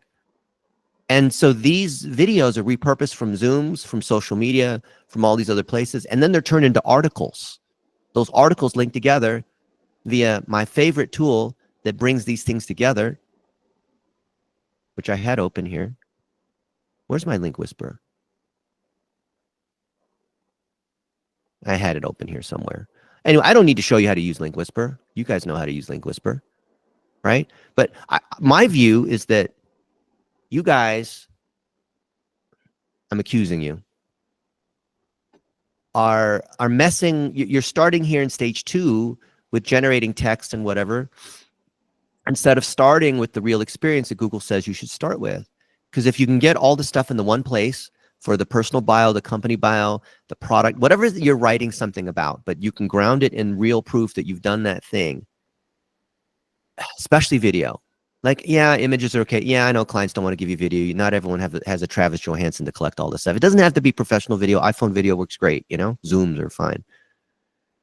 And so these videos are repurposed from Zooms, from social media, from all these other places, and then they're turned into articles. Those articles link together via my favorite tool that brings these things together, which I had open here. Where's my link whisperer? I had it open here somewhere. Anyway, I don't need to show you how to use link whisperer. You guys know how to use link whisperer, right? But my view is that you guys, I'm accusing you, are messing. You're starting here in stage 2 with generating text and whatever, instead of starting with the real experience that Google says you should start with. Because if you can get all the stuff in the one place for the personal bio, the company bio, the product, whatever you're writing something about, but you can ground it in real proof that you've done that thing, especially video. Like, yeah, images are okay. Yeah, I know clients don't want to give you video. Not everyone has a Travis Johansson to collect all this stuff. It doesn't have to be professional video. iPhone video works great, Zooms are fine.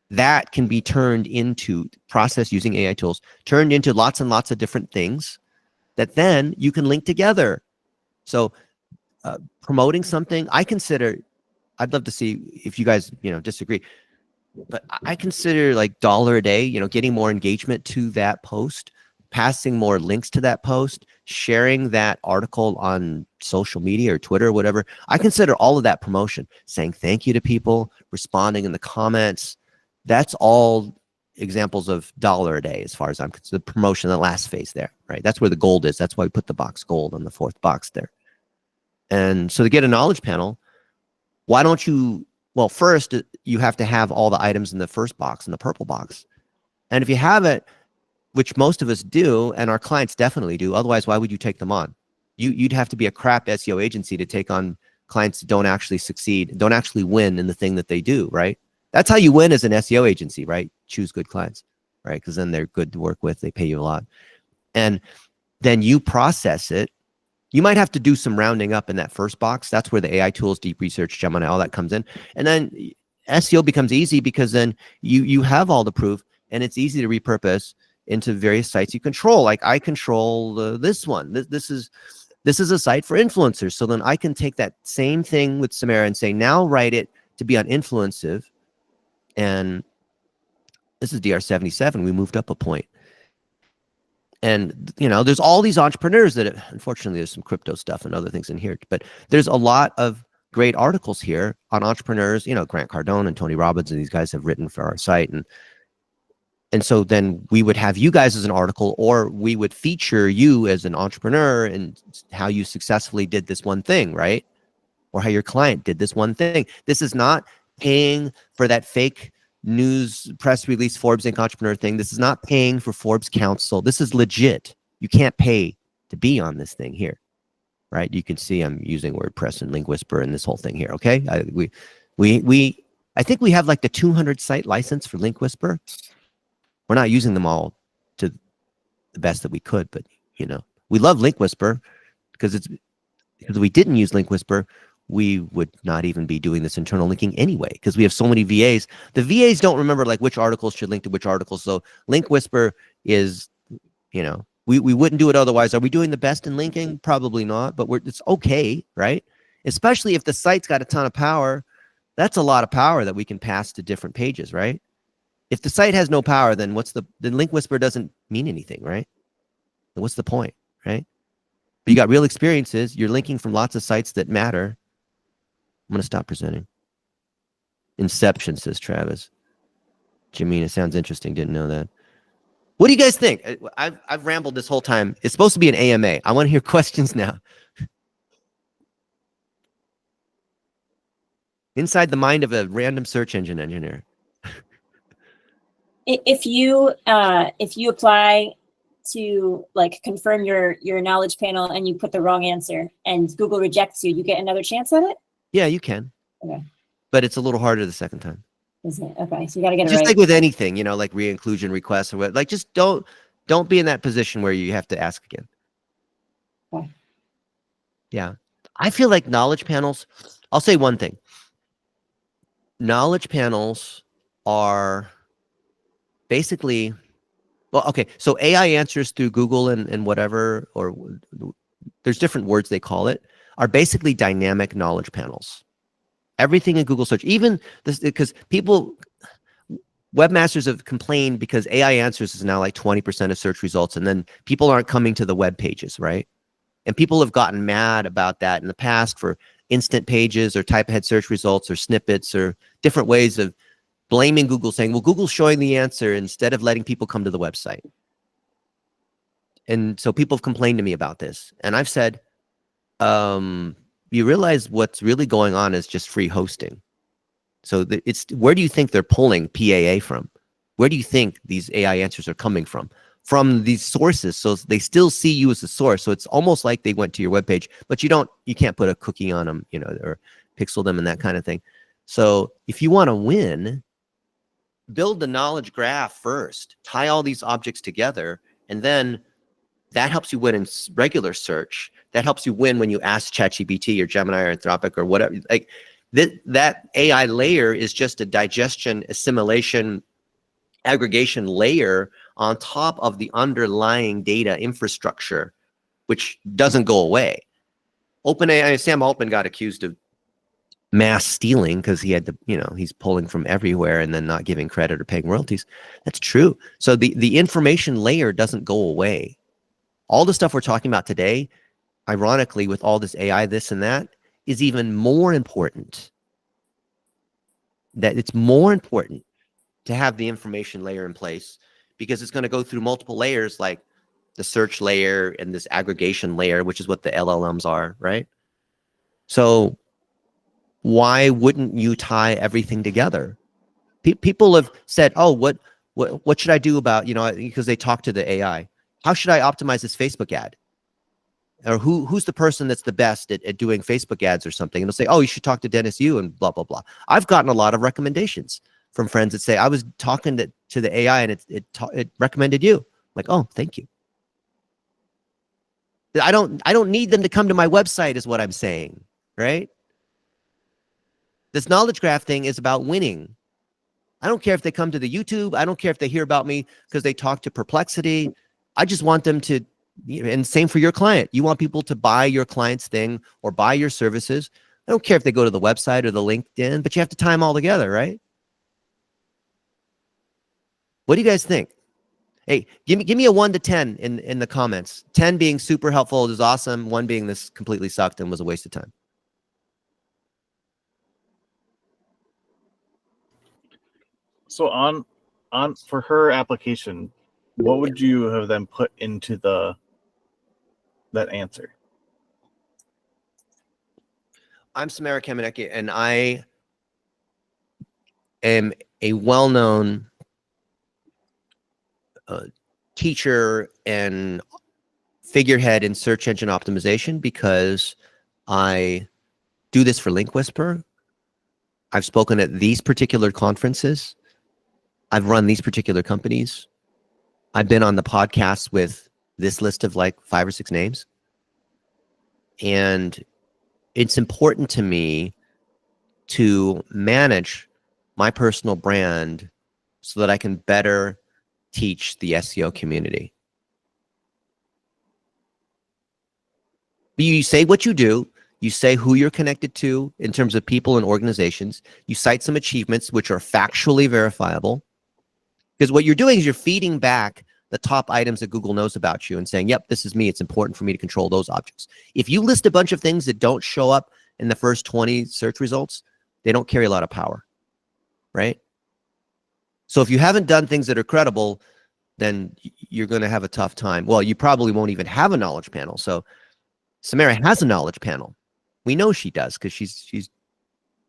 That can be turned into process using AI tools, turned into lots and lots of different things that then you can link together. So promoting something, I'd love to see if you guys, disagree, but I consider like $1 a day, getting more engagement to that post, passing more links to that post, sharing that article on social media or Twitter or whatever. I consider all of that promotion, saying thank you to people, responding in the comments. That's all examples of $1 a day as far as I'm concerned. The promotion, the last phase there, right? That's where the gold is. That's why we put the box gold on the 4th box there. And so to get a knowledge panel, why don't you, well, first you have to have all the items in the first box, in the purple box. And if you have it, which most of us do, and our clients definitely do, otherwise, why would you take them on? You'd have to be a crap SEO agency to take on clients don't actually succeed, don't actually win in the thing that they do, right? That's how you win as an SEO agency, right? Choose good clients, right? Because then they're good to work with. They pay you a lot. And then you process it. You might have to do some rounding up in that first box. That's where the AI tools, deep research, Gemini, all that comes in. And then SEO becomes easy because then you have all the proof and it's easy to repurpose into various sites you control. Like I control this one. This is a site for influencers. So then I can take that same thing with Samara and say, now write it to be on influencive. And this is DR77. We moved up a point. And, you know, there's all these entrepreneurs that, unfortunately, there's some crypto stuff and other things in here, but there's a lot of great articles here on entrepreneurs. You know, Grant Cardone and Tony Robbins and these guys have written for our site. And so then we would have you guys as an article, or we would feature you as an entrepreneur and how you successfully did this one thing, right? Or how your client did this one thing. This is not paying for that fake news press release Forbes Inc. entrepreneur thing. This is not paying for Forbes Council. This is legit. You can't pay to be on this thing here, right? You can see I'm using WordPress and Link Whisper and this whole thing here. Okay, I think we have like the 200 site license for Link Whisper. We're not using them all to the best that we could, but you know, we love Link Whisper because we didn't use Link Whisper, we would not even be doing this internal linking anyway, because we have so many VAs. The VAs don't remember like which articles should link to which articles. So Link Whisper is, you know, we wouldn't do it otherwise. Are we doing the best in linking? Probably not, but it's okay, right? Especially if the site's got a ton of power. That's a lot of power that we can pass to different pages, right? If the site has no power, then then Link Whisper doesn't mean anything, right? And what's the point, right? But you got real experiences. You're linking from lots of sites that matter. I'm going to stop presenting. Inception, says Travis. Jamina, sounds interesting. Didn't know that. What do you guys think? I've rambled this whole time. It's supposed to be an AMA. I want to hear questions now. Inside the mind of a random search engine engineer.
If you apply to like confirm your knowledge panel and you put the wrong answer and Google rejects you, you get another chance at it?
Yeah, you can.
Okay.
But it's a little harder the second time.
Is it? Okay, so you got to get it
Just
right.
like with anything, you know, like re-inclusion requests or what, like just don't be in that position where you have to ask again.
Okay.
Yeah. I feel like knowledge panels, I'll say one thing. Knowledge panels are basically, well, okay, so AI answers through Google and whatever, or there's different words they call it, are basically dynamic knowledge panels. Everything in Google search, even this, because webmasters have complained because AI answers is now like 20% of search results, and then people aren't coming to the web pages, right? And people have gotten mad about that in the past for instant pages or type ahead search results or snippets or different ways of blaming Google, saying, well, Google's showing the answer instead of letting people come to the website. And so people have complained to me about this. And I've said, you realize what's really going on is just free hosting. So where do you think they're pulling PAA from? Where do you think these AI answers are coming from? From these sources. So they still see you as a source. So it's almost like they went to your webpage, but you can't put a cookie on them, you know, or pixel them and that kind of thing. So if you want to win, build the knowledge graph first, tie all these objects together, and then that helps you win in regular search. That helps you win when you ask ChatGPT or Gemini or Anthropic or whatever. Like that AI layer is just a digestion, assimilation, aggregation layer on top of the underlying data infrastructure, which doesn't go away. OpenAI, Sam Altman got accused of mass stealing because he had to, you know, he's pulling from everywhere and then not giving credit or paying royalties. That's true. So the information layer doesn't go away. All the stuff we're talking about today, ironically, with all this AI, this and that, is even more important. That it's more important to have the information layer in place because it's going to go through multiple layers, like the search layer and this aggregation layer, which is what the LLMs are, right? So why wouldn't you tie everything together? People have said, oh, what should I do about, you know, because they talk to the AI. How should I optimize this Facebook ad? or who's the person that's the best at doing Facebook ads or something, and they'll say, oh, you should talk to Dennis Yu and blah blah blah. I've gotten a lot of recommendations from friends that say, I was talking to the AI and it recommended you. Like, oh, thank you. I don't need them to come to my website is what I'm saying, right? This knowledge graph thing is about winning. I don't care if they come to the YouTube. I don't care if they hear about me because they talk to Perplexity. I just want them to, and same for your client. You want people to buy your client's thing or buy your services. I don't care if they go to the website or the LinkedIn, but you have to tie them all together, right? What do you guys think? Hey, give me a 1 to 10 in the comments. 10 being super helpful, is awesome. 1 being this completely sucked and was a waste of time.
So on for her application, what would you have then put into that answer?
I'm Samara Kamenecki, and I am a well-known teacher and figurehead in search engine optimization because I do this for Link Whisper. I've spoken at these particular conferences. I've run these particular companies. I've been on the podcast with this list of like 5 or 6 names. And it's important to me to manage my personal brand so that I can better teach the SEO community. You say what you do, you say who you're connected to in terms of people and organizations, you cite some achievements which are factually verifiable, because what you're doing is you're feeding back the top items that Google knows about you and saying, yep, this is me, it's important for me to control those objects. If you list a bunch of things that don't show up in the first 20 search results, they don't carry a lot of power, right? So if you haven't done things that are credible, then you're going to have a tough time. Well, you probably won't even have a knowledge panel. So Samara has a knowledge panel. We know she does because she's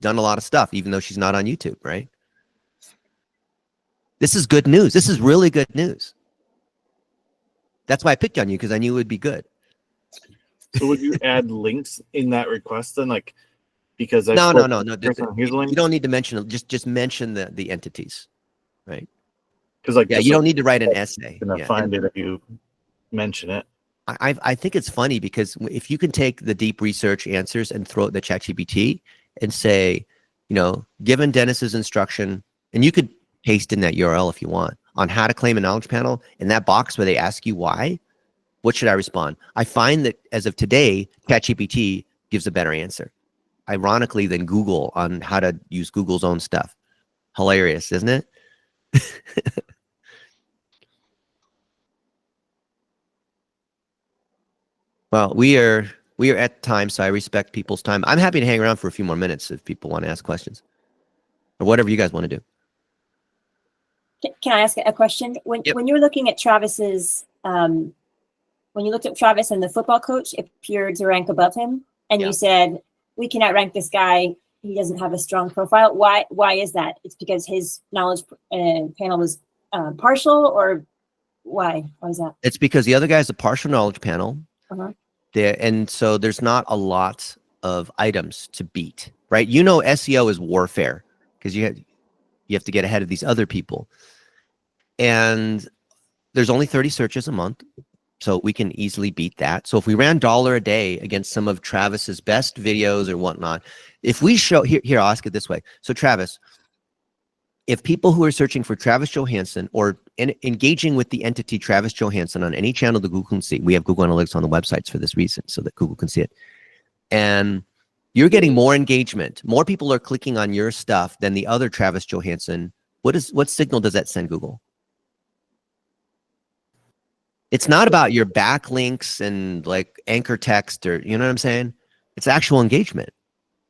done a lot of stuff, even though she's not on YouTube, right? This is good news. This is really good news. That's why I picked on you, because I knew it would be good.
So would you add links in that request then? Like, because
No.
Here's a link.
You don't need to mention it. Just mention the entities, right?
Because like,
Yeah, you don't need to write an essay.
Gonna
Yeah.
find it if you mention it.
I think it's funny because if you can take the deep research answers and throw it in the ChatGPT and say, given Dennis's instruction, and you could paste in that URL if you want, on how to claim a knowledge panel, in that box where they ask you why, what should I respond? I find that as of today, ChatGPT gives a better answer, ironically, than Google on how to use Google's own stuff. Hilarious, isn't it? Well, we are at time, so I respect people's time. I'm happy to hang around for a few more minutes if people want to ask questions, or whatever you guys want to do.
Can I ask a question? When you were looking at Travis's, when you looked at Travis and the football coach appeared to rank above him, and you said, we cannot rank this guy, he doesn't have a strong profile. Why is that? It's because his knowledge panel was partial, or why? Why is that?
It's because the other guy has a partial knowledge panel. And so there's not a lot of items to beat, right? SEO is warfare because you have to get ahead of these other people. And there's only 30 searches a month, so we can easily beat that. So if we ran $1 a day against some of Travis's best videos or whatnot, if we show, here, I'll ask it this way. So Travis, if people who are searching for Travis Johansson or engaging with the entity Travis Johansson on any channel that Google can see, we have Google Analytics on the websites for this reason, so that Google can see it. And you're getting more engagement. More people are clicking on your stuff than the other Travis Johansson. What signal does that send Google? It's not about your backlinks and like anchor text, or you know what I'm saying? It's actual engagement.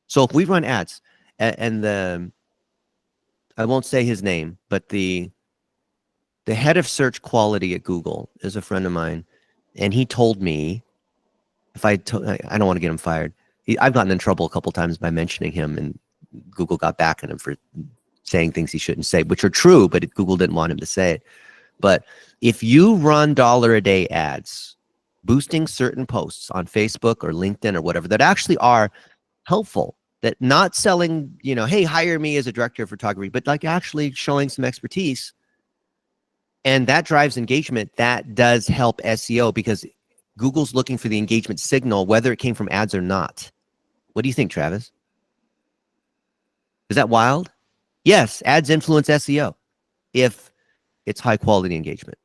So if we run ads and I won't say his name, but the head of search quality at Google is a friend of mine, and he told me, I don't want to get him fired. I've gotten in trouble a couple times by mentioning him, and Google got back at him for saying things he shouldn't say, which are true, but Google didn't want him to say it. But if you run $1 a day ads boosting certain posts on Facebook or LinkedIn or whatever that actually are helpful, that not selling, you know, hey, hire me as a director of photography, but like actually showing some expertise. And that drives engagement. That does help SEO because Google's looking for the engagement signal, whether it came from ads or not. What do you think, Travis? Is that wild? Yes, ads influence SEO if it's high quality engagement.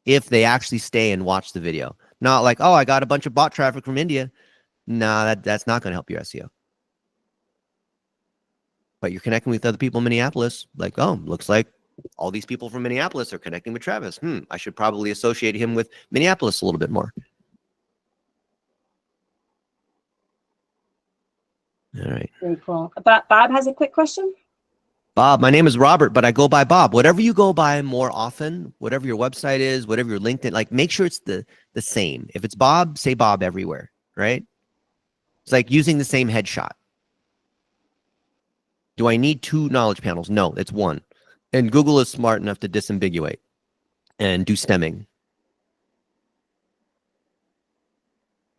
If they actually stay and watch the video. Not like, oh, I got a bunch of bot traffic from India. Nah, that's not going to help your SEO. But you're connecting with other people in Minneapolis. Like, oh, looks like all these people from Minneapolis are connecting with Travis. I should probably associate him with Minneapolis a little bit more. All right.
Very cool. Bob has a quick question.
Bob, my name is Robert, but I go by Bob. Whatever you go by more often, whatever your website is, whatever your LinkedIn, like make sure it's the same. If it's Bob, say Bob everywhere, right? It's like using the same headshot. Do I need 2 knowledge panels? No, it's 1. And Google is smart enough to disambiguate and do stemming.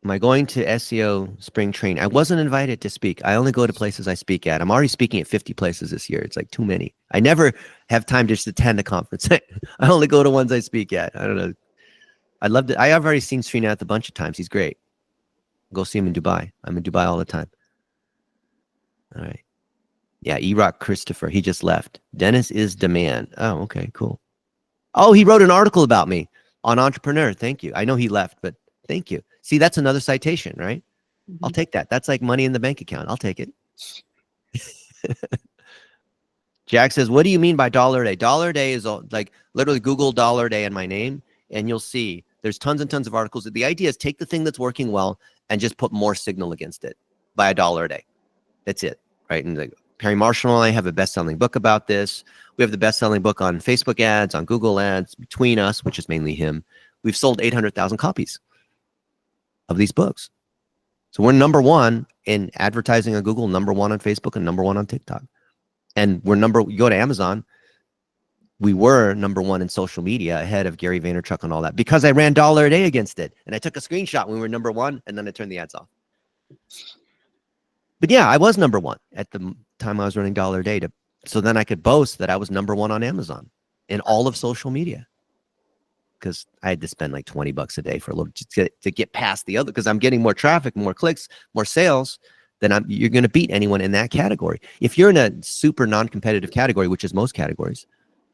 Am I going to SEO spring training? I wasn't invited to speak. I only go to places I speak at. I'm already speaking at 50 places this year. It's like too many. I never have time to just attend a conference. I only go to ones I speak at. I don't know. I'd love to. I have already seen Srinath a bunch of times. He's great. Go see him in Dubai. I'm in Dubai all the time. All right. Yeah, E-Rock Christopher. He just left. Dennis is demand. Oh, okay, cool. Oh, he wrote an article about me on Entrepreneur. Thank you. I know he left, but thank you. See, that's another citation, right? I'll take that. That's like money in the bank account. I'll take it. Jack says, what do you mean by dollar a day? Dollar a day is like literally Google dollar a day in my name, and you'll see there's tons and tons of articles. The idea is take the thing that's working well and just put more signal against it by $1 a day. That's it, right? And Perry Marshall and I have a best-selling book about this. We have the best-selling book on Facebook ads, on Google ads, between us, which is mainly him. We've sold 800,000 copies of these books. So we're #1 in advertising on Google, #1 on Facebook, and #1 on TikTok. And you go to Amazon, we were #1 in social media ahead of Gary Vaynerchuk and all that because I ran dollar a day against it. And I took a screenshot when we were #1 and then I turned the ads off. But yeah, I was #1 at the time I was running dollar a day so then I could boast that I was #1 on Amazon in all of social media. Because I had to spend like $20 a day for a little to get past the other, because I'm getting more traffic, more clicks, more sales, then you're going to beat anyone in that category. If you're in a super non-competitive category, which is most categories,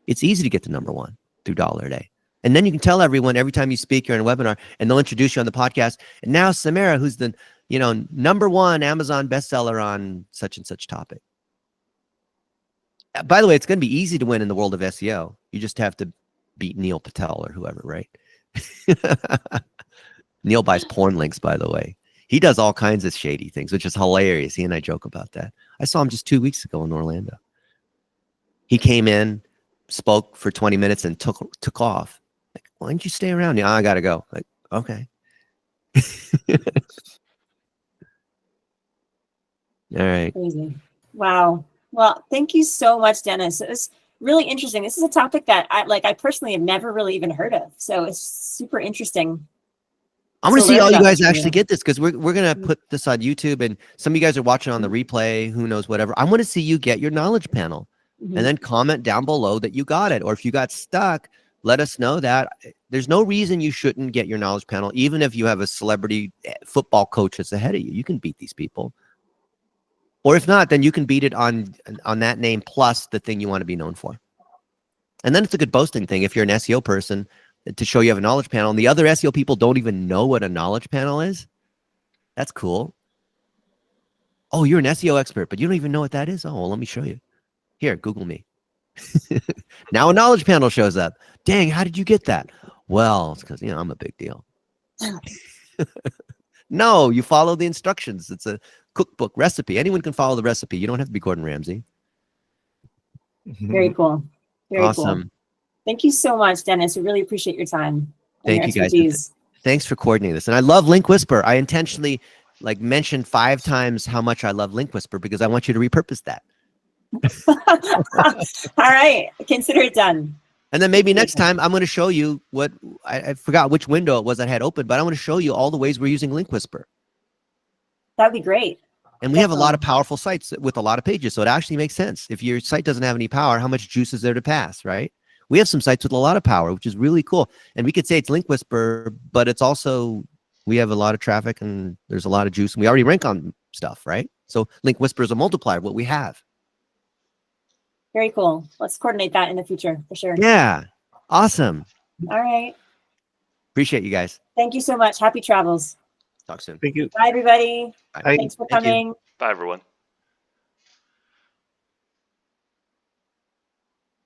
it's easy to get to #1 through dollar a day. And then you can tell everyone every time you speak, you're in a webinar, and they'll introduce you on the podcast. And now Samara, who's the #1 Amazon bestseller on such and such topic. By the way, it's going to be easy to win in the world of SEO. You just have to beat Neil Patel or whoever, right? Neil buys porn links, by the way. He does all kinds of shady things, which is hilarious. He and I joke about that. I saw him just 2 weeks ago in Orlando. He came in, spoke for 20 minutes, and took off. Like, why don't you stay around? Yeah, I gotta go. Like, okay. All right.
Crazy. Wow. Well, thank you so much, Dennis. It was really interesting. This is a topic that I personally have never really even heard of. So it's super interesting.
I want to see all you guys actually get this, because we're going to put this on YouTube, and some of you guys are watching on the replay, who knows, whatever. I want to see you get your knowledge panel and then comment down below that you got it. Or if you got stuck, let us know that. There's no reason you shouldn't get your knowledge panel, even if you have a celebrity football coach that's ahead of you. You can beat these people. Or if not, then you can beat it on that name plus the thing you want to be known for. And then it's a good boasting thing if you're an SEO person, to show you have a knowledge panel and the other SEO people don't even know what a knowledge panel is. That's cool. Oh, you're an SEO expert, but you don't even know what that is? Oh, well, let me show you. Here, Google me. Now a knowledge panel shows up. Dang, how did you get that? Well, it's because, I'm a big deal. No, you follow the instructions. It's a cookbook recipe. Anyone can follow the recipe. You don't have to be Gordon Ramsay.
Very cool. Very
awesome.
Cool. Thank you so much, Dennis. We really appreciate your time.
Thank you guys. Thanks for coordinating this. And I love Link Whisper. I intentionally mentioned 5 times how much I love Link Whisper because I want you to repurpose that.
All right. Consider it done.
And then maybe next time I'm going to show you what I forgot which window it was I had open, but I'm going to show you all the ways we're using Link Whisper.
That'd be great.
And we have a lot of powerful sites with a lot of pages. So it actually makes sense. If your site doesn't have any power, how much juice is there to pass, right? We have some sites with a lot of power, which is really cool. And we could say it's Link Whisper, but it's also, we have a lot of traffic and there's a lot of juice and we already rank on stuff, right? So Link Whisper is a multiplier of what we have.
Very cool. Let's coordinate that in the future for sure.
Yeah. Awesome.
All right.
Appreciate you guys.
Thank you so much. Happy travels.
Talk soon.
Thank you.
Bye, everybody.
Bye.
Bye.
Thanks for
Thank you.
coming.
Bye, everyone.